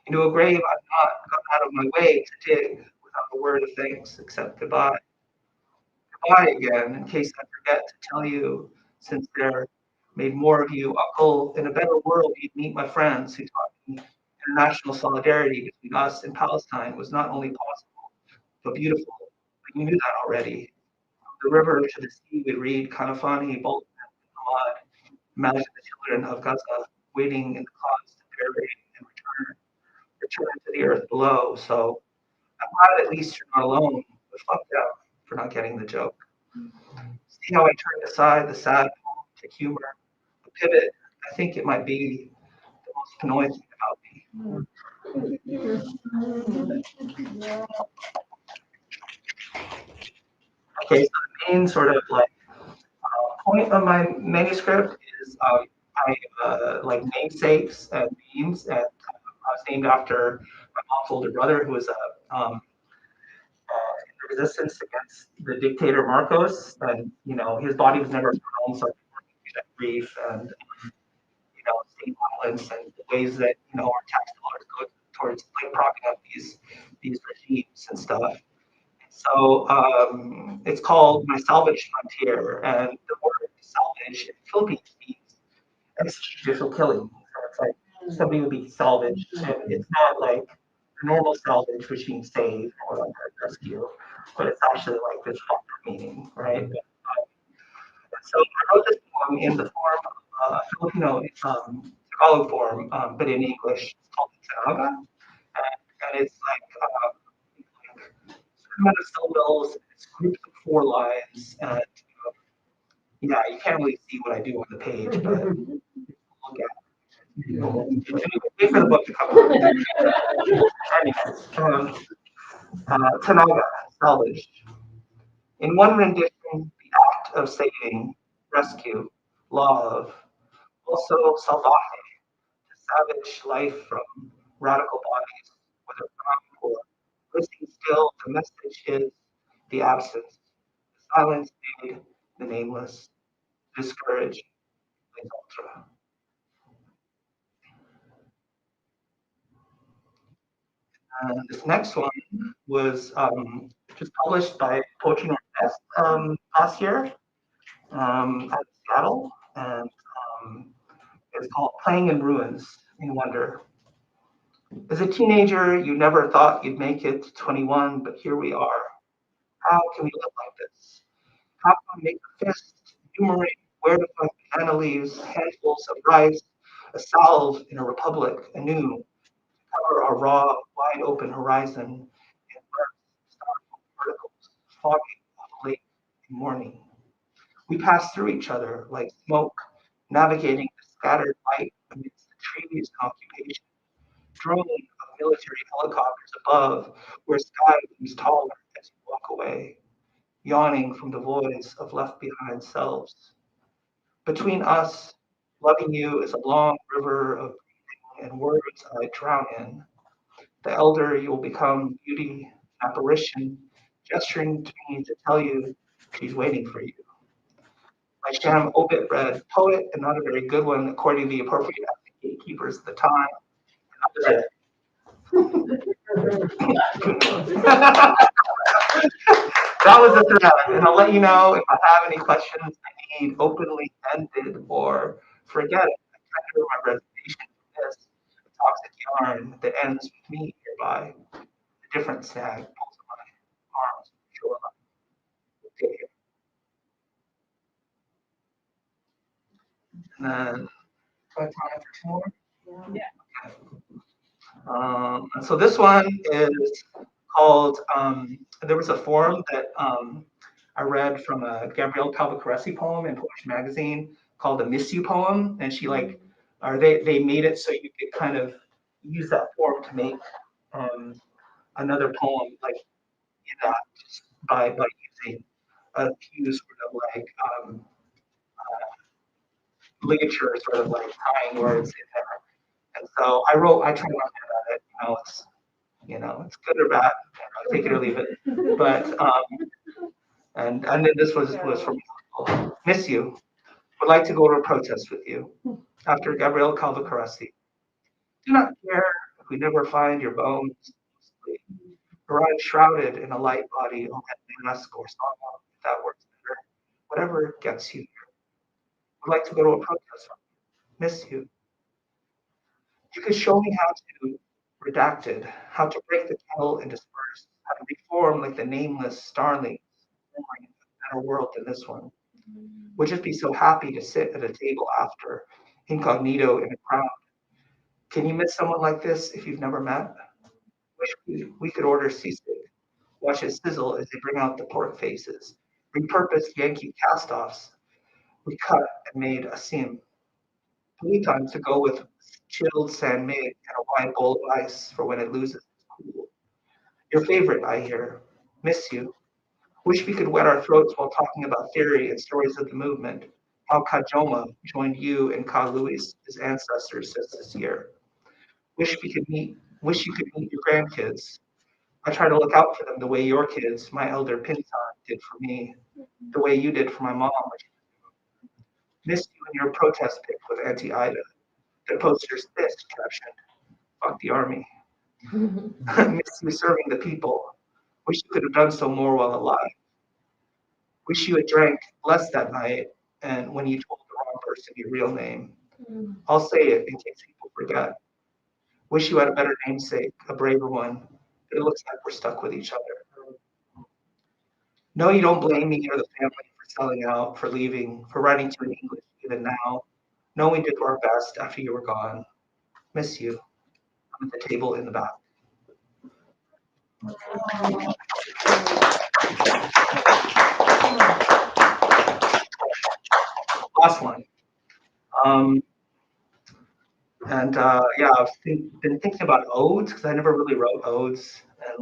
into a grave I've not gone out of my way to dig without a word of thanks except goodbye. Goodbye again, in case I forget to tell you, since there made more of you, Uncle, in a better world you'd meet my friends who taught me international solidarity between us and Palestine was not only possible, but beautiful. But you knew that already. From the river to the sea, we'd read Kanafani, Bolton, and Hamad. Imagine the children of Gaza waiting in the clouds to bury and return to the earth below. So I'm glad at least you're not alone, but fuck them for not getting the joke. See how I turned aside the sad poem to humor, a pivot. I think it might be the most annoying thing about me. Okay, so the main sort of like point of my manuscript is I like namesakes and names, and I was named after my mom's older brother, who was in the resistance against the dictator Marcos, and his body was never found, so that grief and state violence and the ways that our tax dollars go towards like propping up these regimes and stuff. So it's called My Salvage Frontier, and the word salvage in Philippines means extrajudicial killing. So it's like somebody would be salvaged, and it's not like the normal salvage, which means save or like rescue, but it's actually like this fucked meaning, right? So I wrote this poem in the form of Filipino Tagalog form, but in English. It's called Tanaga, and it's like amount of syllables, it's grouped of 4 lines, and yeah, you can't really see what I do on the page, but look at it. Wait for the book to come out. Anyways, Tanaga, salvaged. In one rendition, the act of saving, rescue, love, also salvaje, to savage life from radical bodies, whether crime or listening still, the message is the absence, the silence made, the nameless, discouraged, et cetera. This next one was just published by Poetry Northwest last year out of Seattle, and it's called Playing in Ruins in Wonder. As a teenager, you never thought you'd make it to 21, but here we are. How can we live like this? How can we make a fist, enumerate where to find banana leaves, handfuls of rice, a salve in a republic anew, cover our raw, wide open horizon in bursts, startled particles, foggy of late and morning. We pass through each other like smoke, navigating the scattered light amidst the trees and occupation, droning of military helicopters above, where sky looms taller as you walk away, yawning from the voids of left behind selves. Between us, loving you is a long river of breathing and words I drown in. The elder you will become, beauty, apparition, gesturing to me to tell you she's waiting for you. My sham obit read poet, and not a very good one, according to the appropriate gatekeepers at the time. And that was the thread, and I'll let you know if I have any questions I need openly ended or forget it. I tender my resignation from this toxic yarn that ends with me hereby. A different snag pulls at my arms from the shoreline. Okay. And then, do I have time for 2 more? Yeah. Okay. So this one is called, there was a forum that I read from a Gabrielle Calvacaresi poem in Poetry Magazine called the Miss You poem. And she or they made it so you could kind of use that form to make another poem like in that just by using a few sort of like ligature sort of like tying words in there. And so I tried my hand at it. malice. You know, it's good or bad. Take it or leave it. But and then this was from miss you. Would like to go to a protest with you. After Gabriel Calvacaresi. Do not care if we never find your bones. Arrive shrouded in a light body on that mask or saw, if that works better. Whatever gets you here. Would like to go to a protest. Miss you. You could show me how to redacted, how to break the kettle and disperse, how to reform like the nameless starlings in a better world than this one. Would just be so happy to sit at a table after, incognito in a crowd. Can you miss someone like this if you've never met? Wish we could order seasick, watch it sizzle as they bring out the pork faces, repurposed Yankee cast-offs. We cut and made a seam. 3 times to go with chilled San Mig and a wide bowl of ice for when it loses its cool. Your favorite, I hear. Miss you. Wish we could wet our throats while talking about theory and stories of the movement. How Kajoma joined you and Ka Luis, his ancestors, just this year. Wish you could meet your grandkids. I try to look out for them the way your kids, my elder Pinsan, did for me, the way you did for my mom. Miss you in your protest pic with Auntie Ida. The poster's this captioned, fuck the army. Miss you serving the people. Wish you could have done so more while alive. Wish you had drank less that night and when you told the wrong person your real name. I'll say it in case people forget. Wish you had a better namesake, a braver one. But it looks like we're stuck with each other. No, you don't blame me or the family for selling out, for leaving, for writing to in English even now. No, we did our best after you were gone. Miss you. I'm at the table in the back. Last one. Yeah, been thinking about odes because I never really wrote odes, and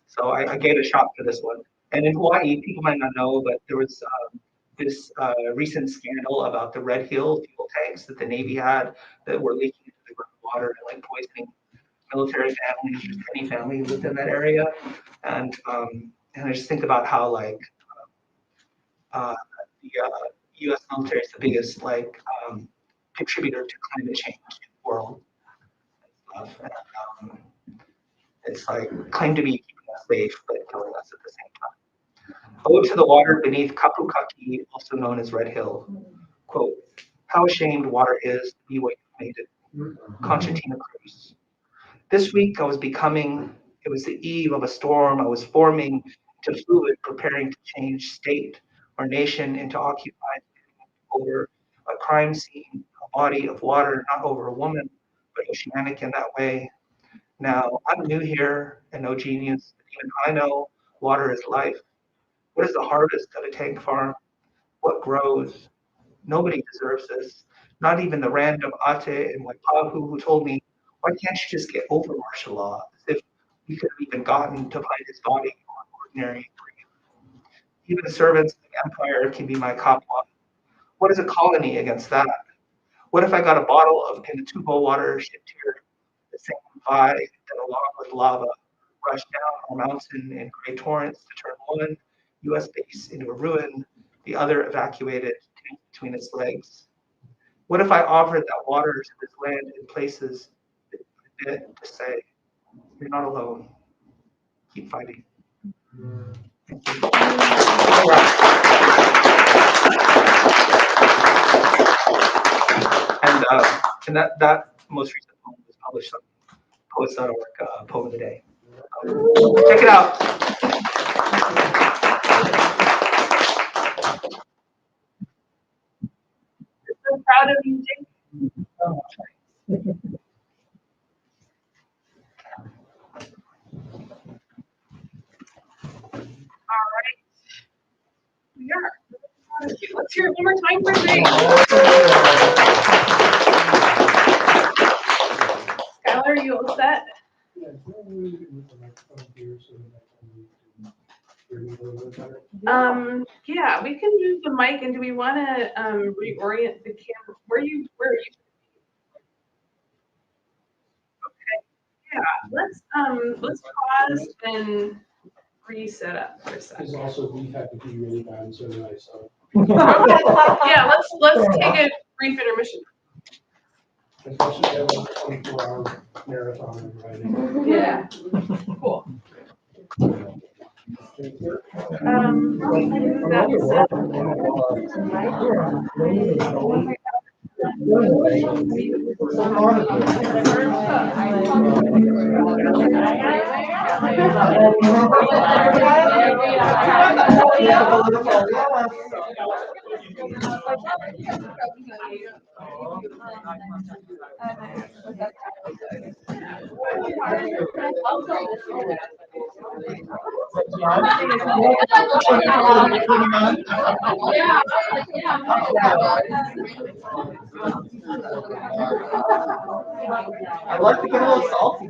so I gave it a shot for this one. And in Hawaii, people might not know, but there was this recent scandal about the Red Hill fuel tanks that the Navy had that were leaking into the groundwater and like poisoning military families, just any family who lived in that area. And I just think about how like uh, the U.S. military is the biggest contributor to climate change in the world and stuff. And, it's like claimed to be keeping us safe, but killing us at the same time. Ode to the water beneath Kapukaki, also known as Red Hill. Quote, how ashamed water is to be what you've made it. Constantina Cruz. This week I was becoming, it was the eve of a storm. I was forming into fluid, preparing to change state or nation into occupied over a crime scene, a body of water, not over a woman, but oceanic in that way. Now, I'm new here and no genius. Even I know water is life. What is the harvest of a tank farm? What grows? Nobody deserves this. Not even the random Ate and Waipahu who told me, why can't you just get over martial law? As if we could have even gotten to find his body on ordinary grief. Even servants of the empire can be my kapwa. What is a colony against that? What if I got a bottle of Pinatubo water shipped here the same vibe that along with lava rushed down our mountain in great torrents to turn one US base into a ruin, the other evacuated between its legs? What if I offered that water to this land in places to say, you're not alone, keep fighting. And that most recent poem was published on Poets.org Poem of the Day. Check it out. So proud of you, Jake. All right. We are. Let's hear it one more time for Jake. Skyler, are you all set? Yeah, we can use the mic, and do we want to reorient the camera? Where are you? Let's pause and reset up for a second. Because also beef had to be really bad, and so did I, so. Yeah, let's take a brief intermission. Especially I have a 24-hour marathon and riding. Yeah. Cool. I'd like to get a little salty.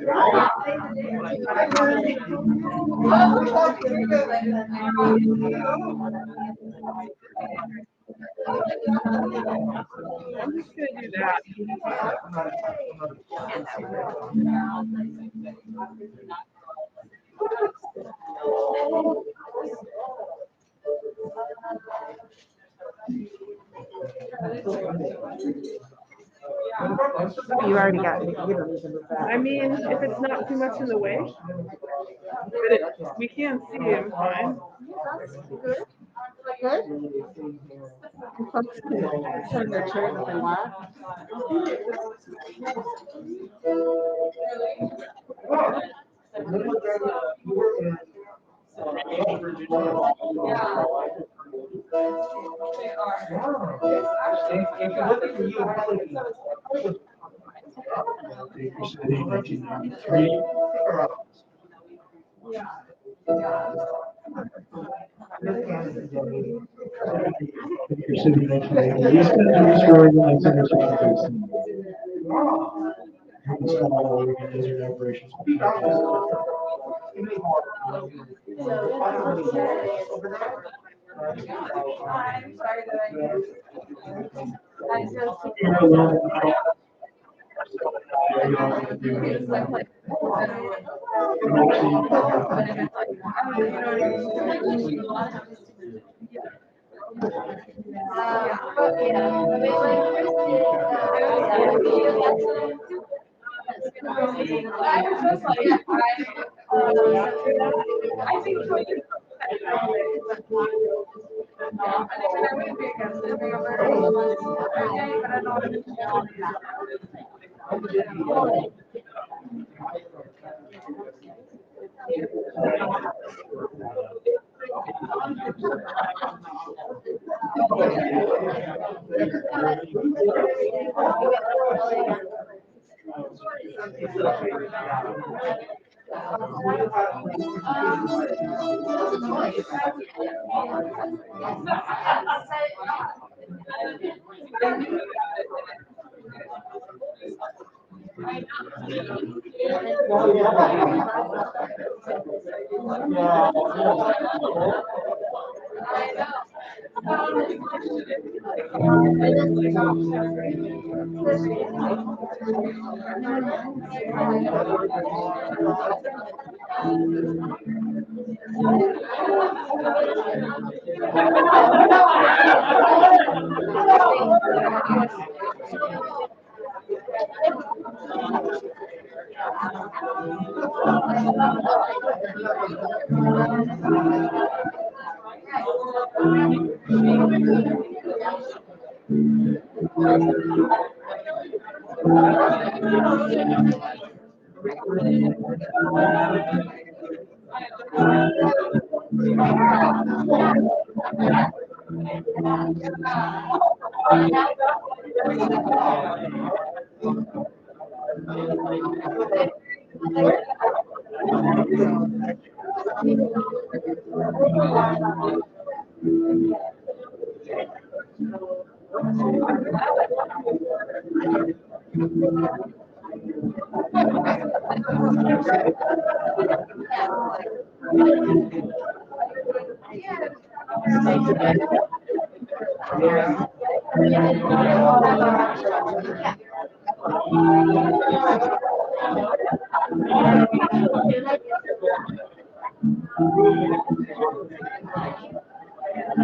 I'm just gonna do that. You already got it. I mean, if it's not too much in the way, but we can see him fine. Good? Folks can turn their chairs if they want. Baker City, 1993. Baker City, 1993. He's been in this organized in this organization. He was all over the desert operations.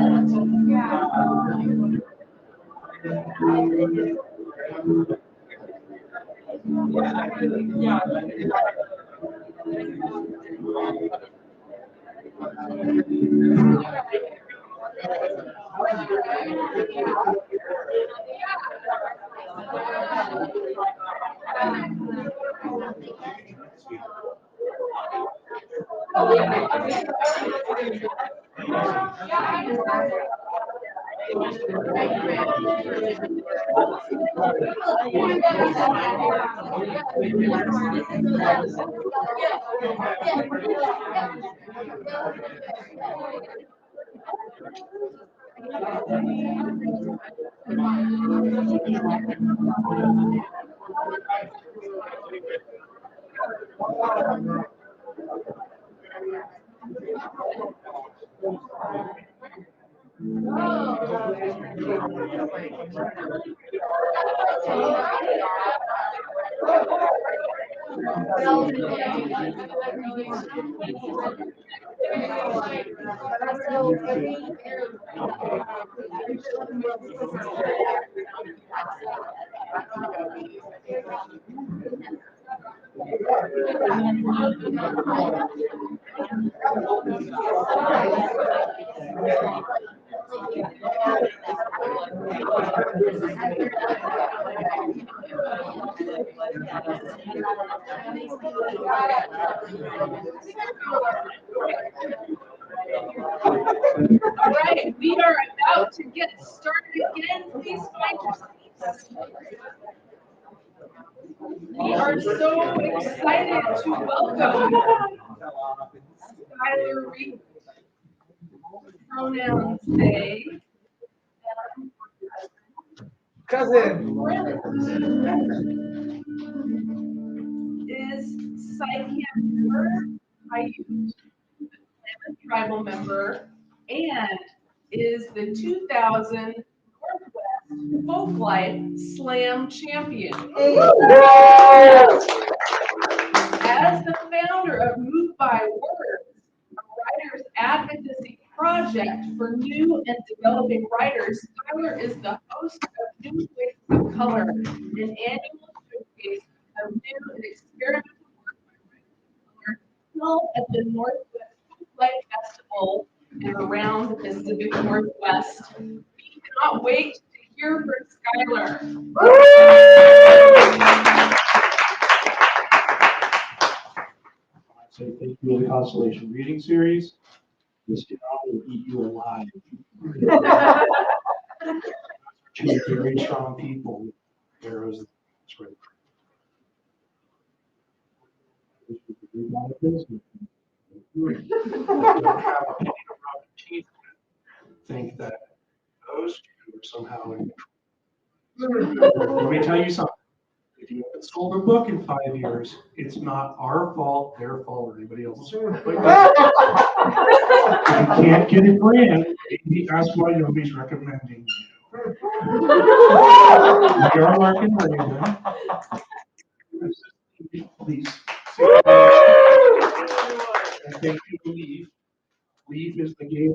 All right, we are about to get started again. Please find your seats. We are so excited to welcome Skyler Reed. Pronouns they. Cousin. Is Psychic member, Paiute, tribal member, and is the 2000 Northwest Folklife Slam champion. As the founder of Move by Words, a writers advocacy project for new and developing writers, Skyler is the host of New Voices of Color, an annual showcase of new and experimental work by writers of color held at the Northwest Folklife Festival and around the Pacific Northwest. We cannot wait to hear from Skyler. Say thank you to the Constellation Reading Series. This job will eat you alive. Two very strong people with arrows. That's right. Don't have a penny to rub the teeth with. Think that those two are somehow in control. Let me tell you something. If you haven't sold a book in 5 years, it's not our fault, their fault, or anybody else's fault. If you can't get a grant, maybe that's why nobody's recommending you. We are Mark and Raven. Please. And thank you to Leaf. Leaf is the game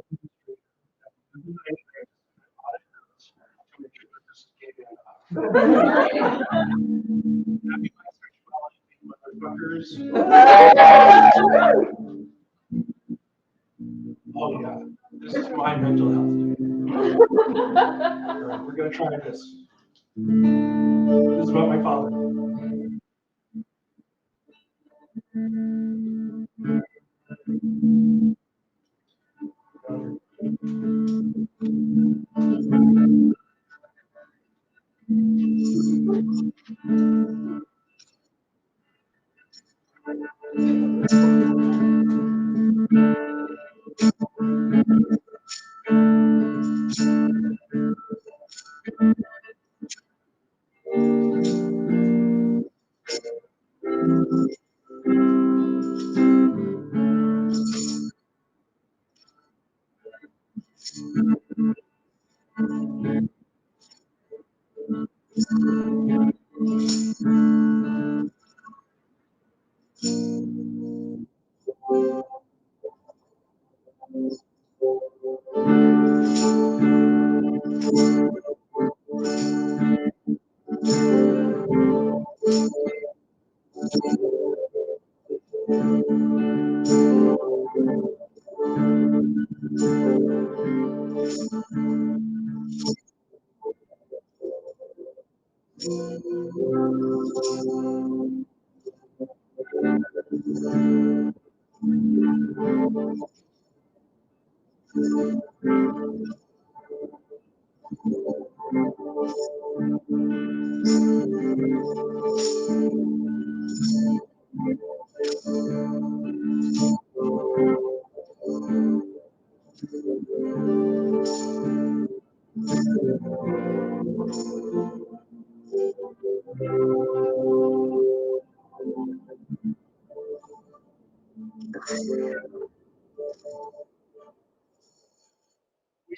administrator that to make sure that this is game Happy bisexuality, motherfuckers. Oh yeah, this is my mental health day. All right, we're gonna try this. This is about my father. We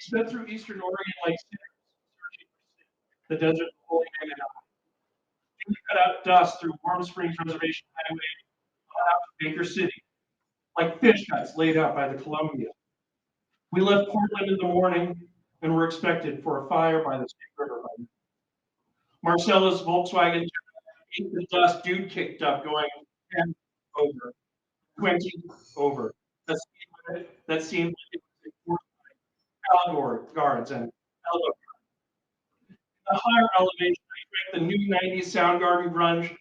sped through eastern Oregon like searching for the desert of Holy Name and we cut out dust through Warm Springs Reservation Highway out to Baker City, like fish guts laid out by the Columbia. We left Portland in the morning and were expected for a fire by the Snake River. Marcella's Volkswagen ate the dust dude kicked up, going 10 over, 20 over. That seemed like it was enforced by Algor guards and elbow. The higher elevation, I drank the new 90s Soundgarden grunge on the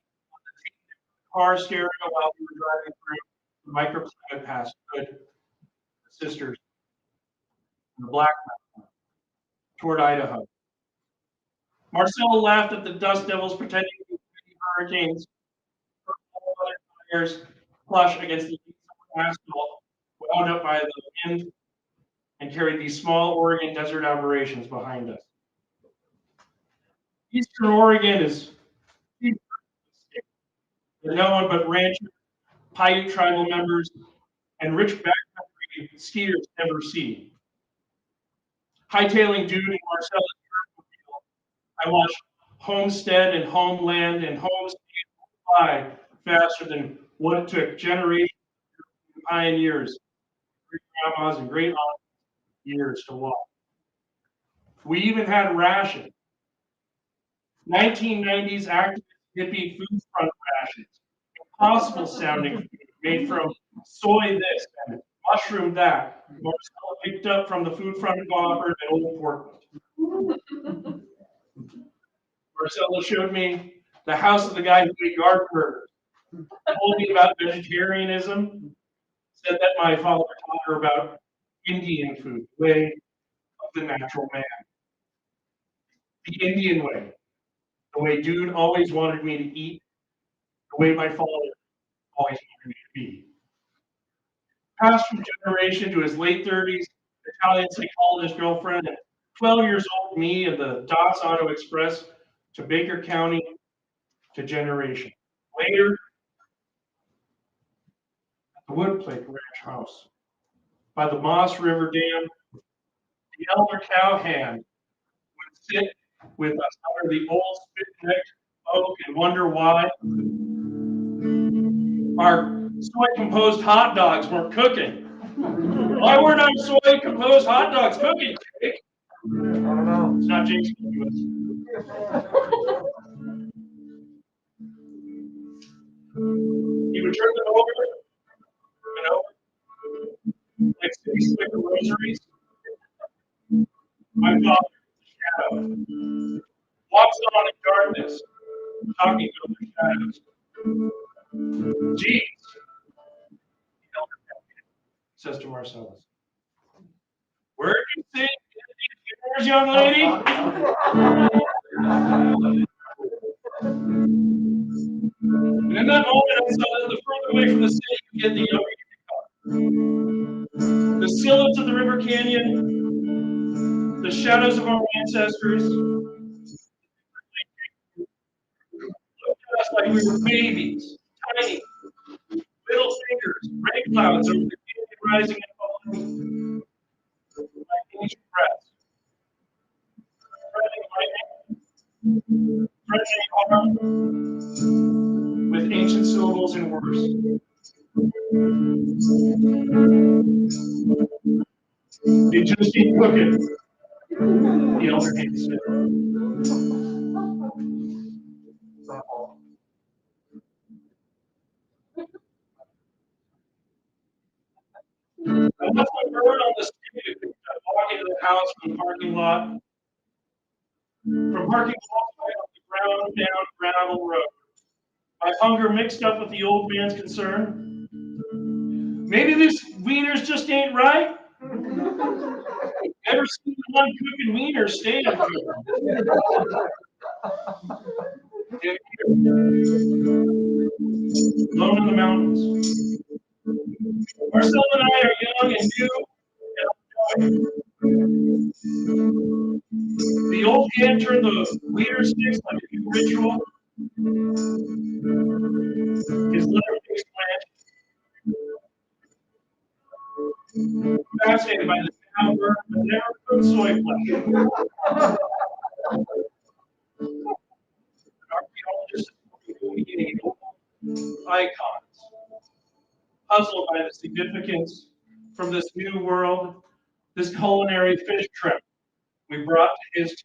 car stereo while we were driving through the microclimate past Good Sisters in the Black Mountain toward Idaho. Marcella laughed at the dust devils pretending to be hurricanes, tires flush against the asphalt, wound up by the wind, and carried these small Oregon desert aberrations behind us. Eastern Oregon is no one but ranchers, Paiute tribal members, and rich backcountry skiers never see. Hightailing dude in Marcella's field, I watched homestead and homeland and homes fly faster than what it took generations of pioneers, great grandmas and great aunts years to walk. We even had rations. 1990s activist hippie food front rations. Impossible sounding food made from soy this and mushroom that. Marcella picked up from the food front cooperative in Old Portland. Marcella showed me the house of the guy who ate garden burgers. Told me about vegetarianism. Said that my father taught her about Indian food, the way of the natural man. The Indian way. The way dude always wanted me to eat. The way my father always wanted me to be. Passed from generation to his late 30s, Italian psychologist girlfriend, and 12 years old me and the DOTS Auto Express to Baker County to generation. Later, at the Woodplake Ranch House, by the Moss River Dam, the elder cowhand would sit with us under the old spit-necked oak and wonder why our soy-composed hot dogs weren't cooking. Why weren't our soy-composed hot dogs cooking, Jake? I don't know. It's not Jake's. He would turn them over and over, like cities like the rosaries. My father, shadow, walks on in darkness, talking to the shadows. Jeez, the elder says to Marcellus. Where did you say yours, young lady? And in that moment, I saw that the further away from the city you get, the younger you become. The silhouettes of the river canyon, the shadows of our ancestors, looked at us like we were babies, tiny, little fingers, rain clouds over the canyon rising and falling, like ancient breaths. Threatening harm with ancient syllables and words. They just keep cooking. The elder hands it. I left my bird on the street. I walk into the house from the parking lot. From parking lot right up the ground down gravel road. My hunger mixed up with the old man's concern. Maybe this wiener's just ain't right. Never seen one cooking wiener stand for alone in the mountains. Marcel and I are young and new. The old man turned the wiener sticks like a new ritual. His leather face blanched. Fascinated by the sound bird, but never cooked soy flesh. Archaeologists icons, puzzled by the significance from this new world, this culinary fish trip we brought to his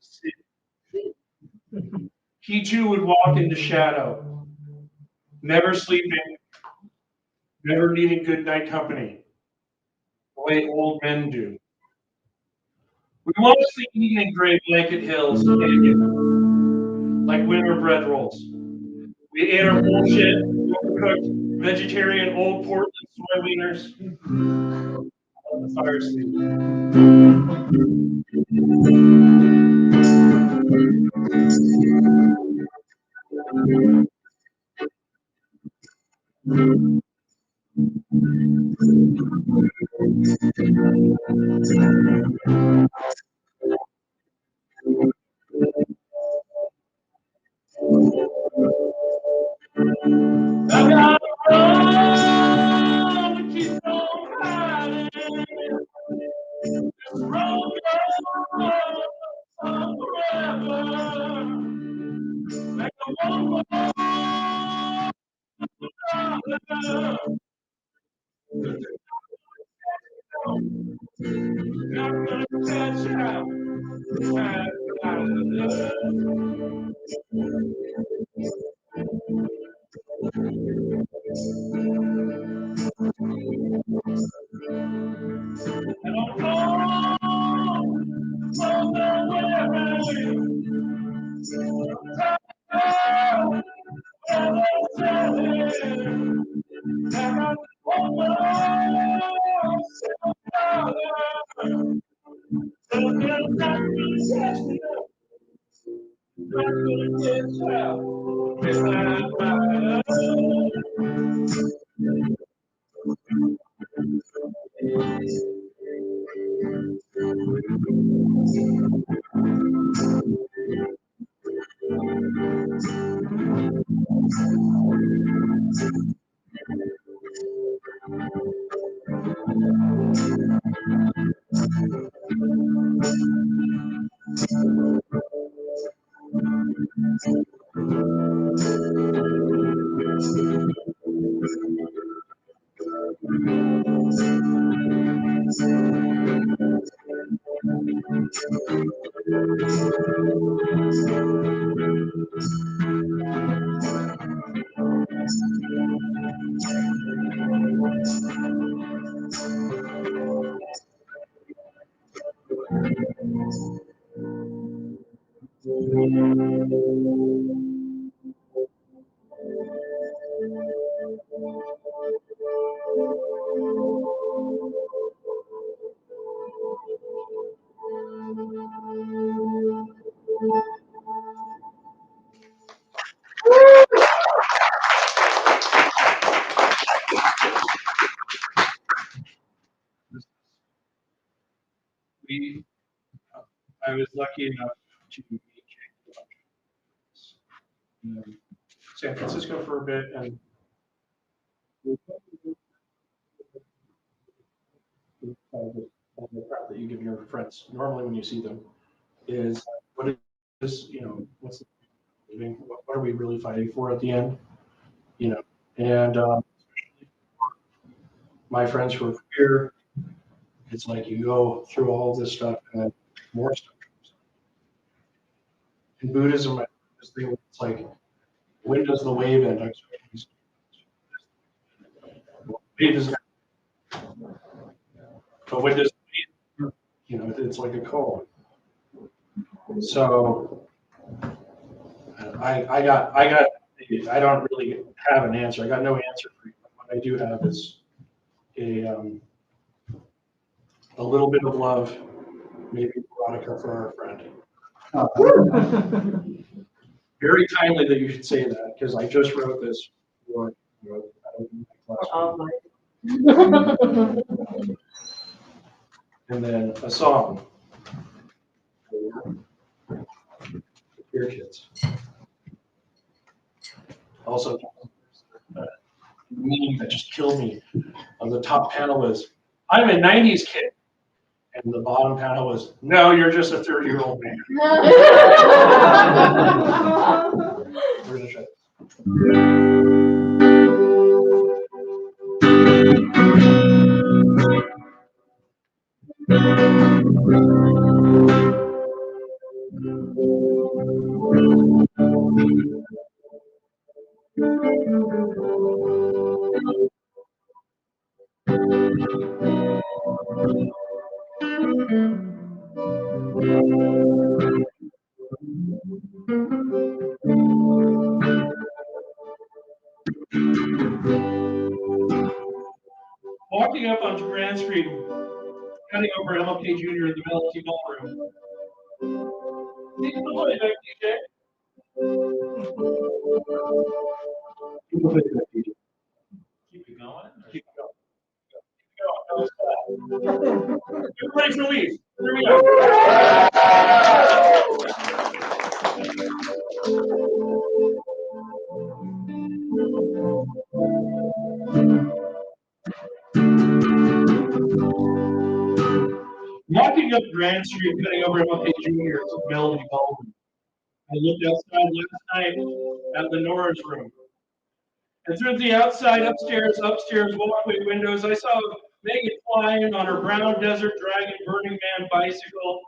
city. He too would walk into shadow, never sleeping, never needing good night company, the way old men do. We watched the evening gray blanket hills like winter bread rolls. We ate our bullshit, overcooked, vegetarian old Portland soy wieners on the fire escape. I gotta run, keep on riding. This road goes on forever. Like a one not gonna catch out. I was lucky enough to meet in San Francisco for a bit, and the crowd that you give your friends normally when you see them is what is what's the living, what are we really fighting for at the end, and my friends who are queer It's like you go through all of this stuff and then more stuff comes up. In Buddhism, it's like, when does the wave end? Wave is, but when does the wave, it's like a cone. So I don't really have an answer. I got no answer for you. But what I do have is a little bit of love, maybe Veronica for our friend. Very kindly that you should say that, because I just wrote this for my class. And then a song for your kids. Also, meaning that just killed me. On the top panel was, I'm a 90s kid. And the bottom panel was, no, you're just a 30-year-old man. We're going to try Walking up onto Grand Street, cutting over MLK Jr. in the Melody Ballroom. Keep the play back, DJ. Keep the play back, DJ. Keep it going? Keep it going. Everybody's released. Here we go. Walking up Grand Street, cutting over MLK Jr. to Melody Ballroom. I looked outside last night at Lenora's room. And through the outside upstairs walkway windows, I saw Megan flying on her brown Desert Dragon Burning Man bicycle,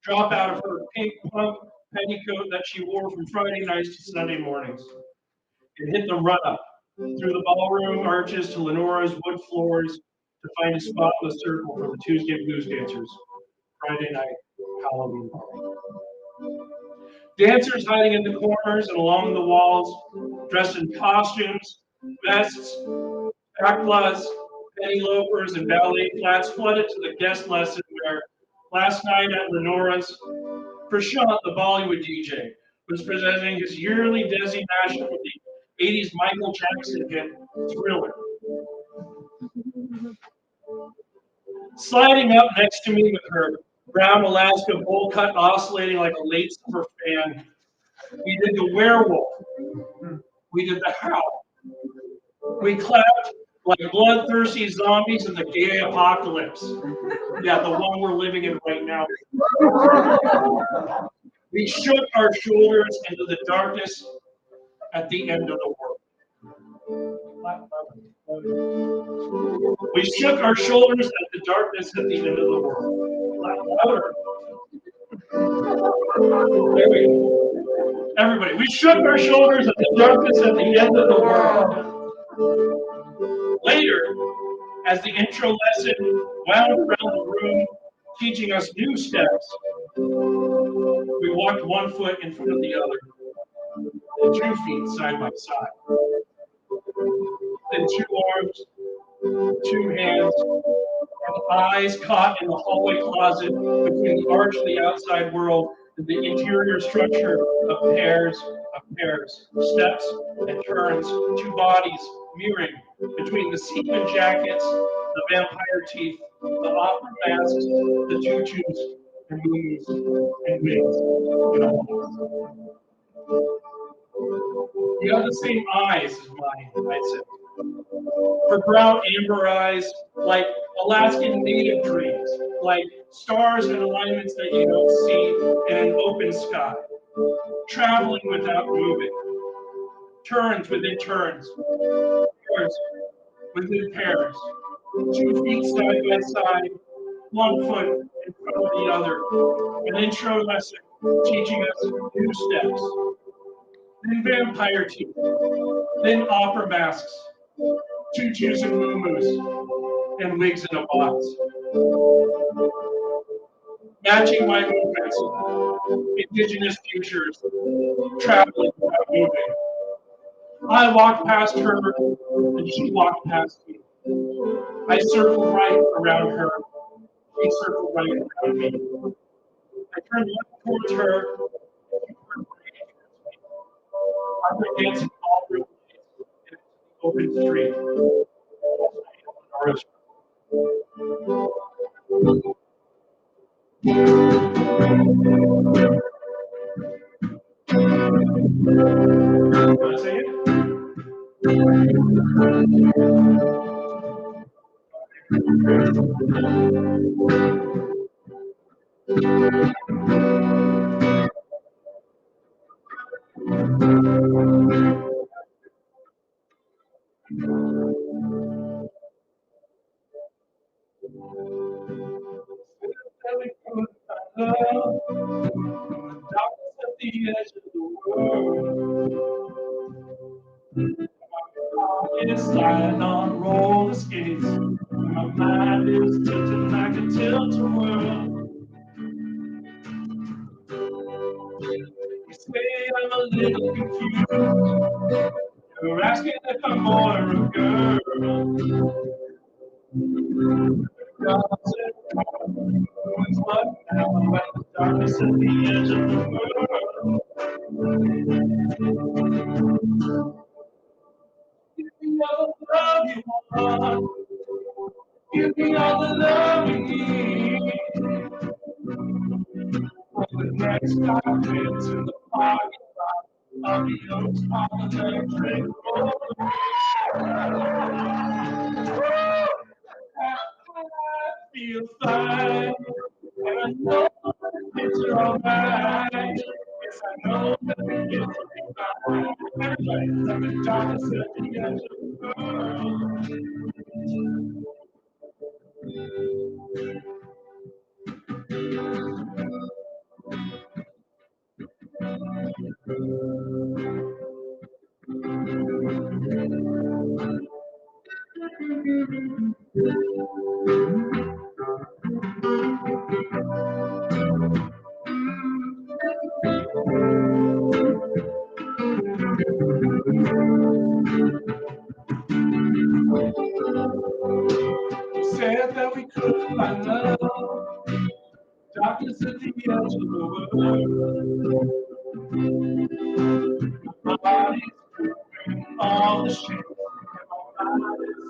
drop out of her pink pump petticoat that she wore from Friday nights to Sunday mornings. It hit the run-up through the ballroom arches to Lenora's wood floors to find a spotless circle for the Tuesday blues dancers. Friday night Halloween party. Dancers hiding in the corners and along the walls, dressed in costumes, vests, backless, penny loafers, and ballet flats, flooded to the guest lesson where last night at Lenora's, Prashant, the Bollywood DJ, was presenting his yearly Desi National with the 80s Michael Jackson hit Thriller. Sliding up next to me with her brown Alaska bowl cut oscillating like a late summer fan, we did the werewolf. We did the howl. We clapped like bloodthirsty zombies in the gay apocalypse. Yeah, the one we're living in right now. We shook our shoulders into the darkness at the end of the world. We shook our shoulders at the darkness at the end of the world. Louder. There we go. Everybody, we shook our shoulders at the darkness at the end of the world. Later, as the intro lesson wound around the room, teaching us new steps, we walked one foot in front of the other, and 2 feet side by side. Then 2 arms, 2 hands, and eyes caught in the hallway closet between the arch of the outside world and the interior structure of pairs, steps and turns, 2 bodies mirroring between the sequin jackets, the vampire teeth, the opera masks, the tutus, and moons, and wings, and all. You have the same eyes as mine, I said. Her brown amber eyes, like Alaskan native trees, like stars and alignments that you don't see in an open sky, traveling without moving, turns within turns, pairs within pairs, 2 feet side by side, one foot in front of the other. An intro lesson teaching us new steps. Then vampire teeth. Then opera masks. Tutus and muumuus. And wigs in a box. Matching my movements. Indigenous futures. Traveling without moving. I walked past her, and she walked past me. I circled right around her. She circled right around me. I turned left towards her. She turned right towards me. I went dancing all over the place in the open street. Can I say it? Darkness at the edge of the world. It's sliding on roller skates. My mind is tilting like a tilt-a-whirl. You say I'm a little confused. You're asking if I'm more or a girl. God said, it's what now? At the darkness at the edge of the world. Give me all the love you want. Give me all the love you need. For the next 5 minutes in the parking lot, I'll be on electric roller. I feel fine, and I know the kids are alright. Yes, I know that the kids will be fine. Everybody's at the darkness at the edge of the world. You said that we could find love, darkness at the edge of the world. My body's moving all the shit, and my mind is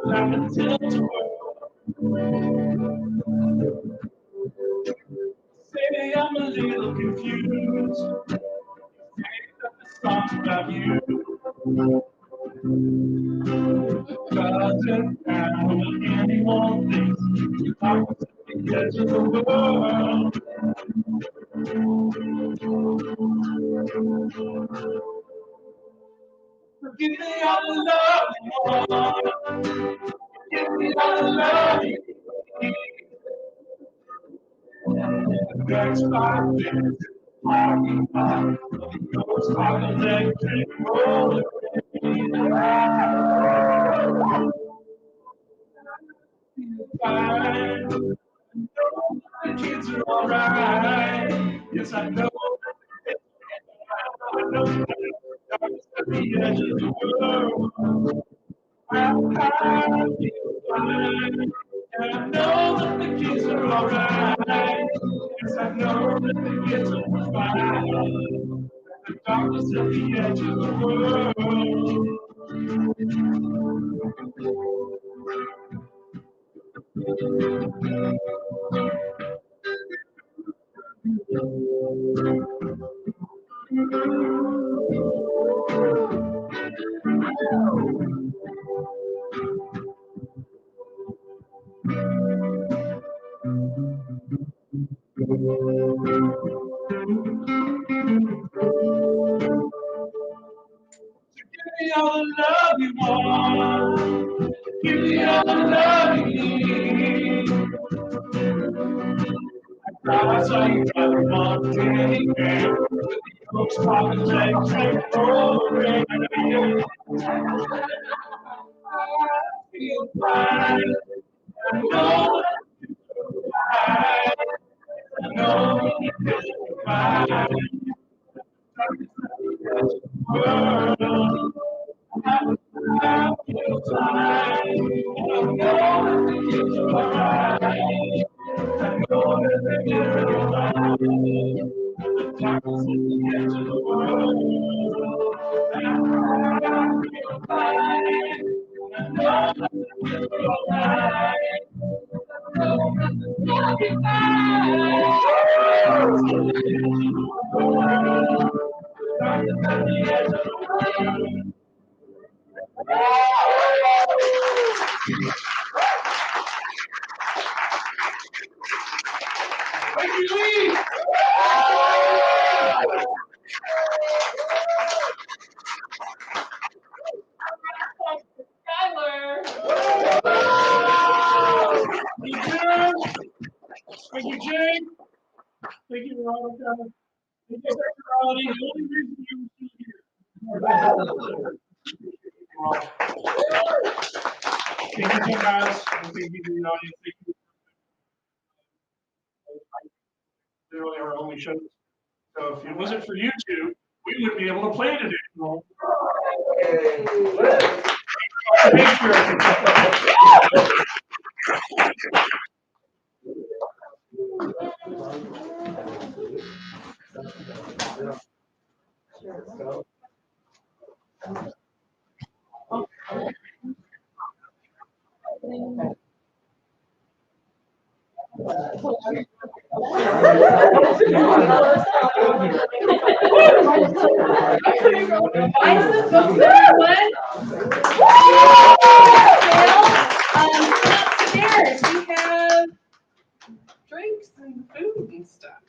like a tilt-a-whirl. Say I'm a little confused. You think that the song's about you. Doesn't matter what anyone thinks. You're darkness at the edge of the world. Give me all the love you want. Give me all the love you need. The next 5 minutes, parking lot, goes on electric roller. Fine. The kids are alright. Yes, I know. I know that the darkness at the edge of the world. I feel fine. And I know that the kids are alright. Yes, I know that the kids are fine. The darkness at the edge of the world. Give me all the love you want. Give me all the love you need. I saw you driving on Danny Bear with the folks popping legs and rolling. I feel fine. I know I know it's fine. World, I feel fine. I know it's alright. I know that it's fine. The darkness at the edge of the world. I feel fine. I know that it's alright. Thank you, Lee. Skyler. Thank you, Jay. Thank you, Veronica. Thank you, Rodney. The only reason you were still here. Thank you, guys. And thank you to the audience. Thank you. Literally our only show. So if it wasn't for you two, we wouldn't be able to play today. Thank you. Upstairs, we have drinks and food and stuff.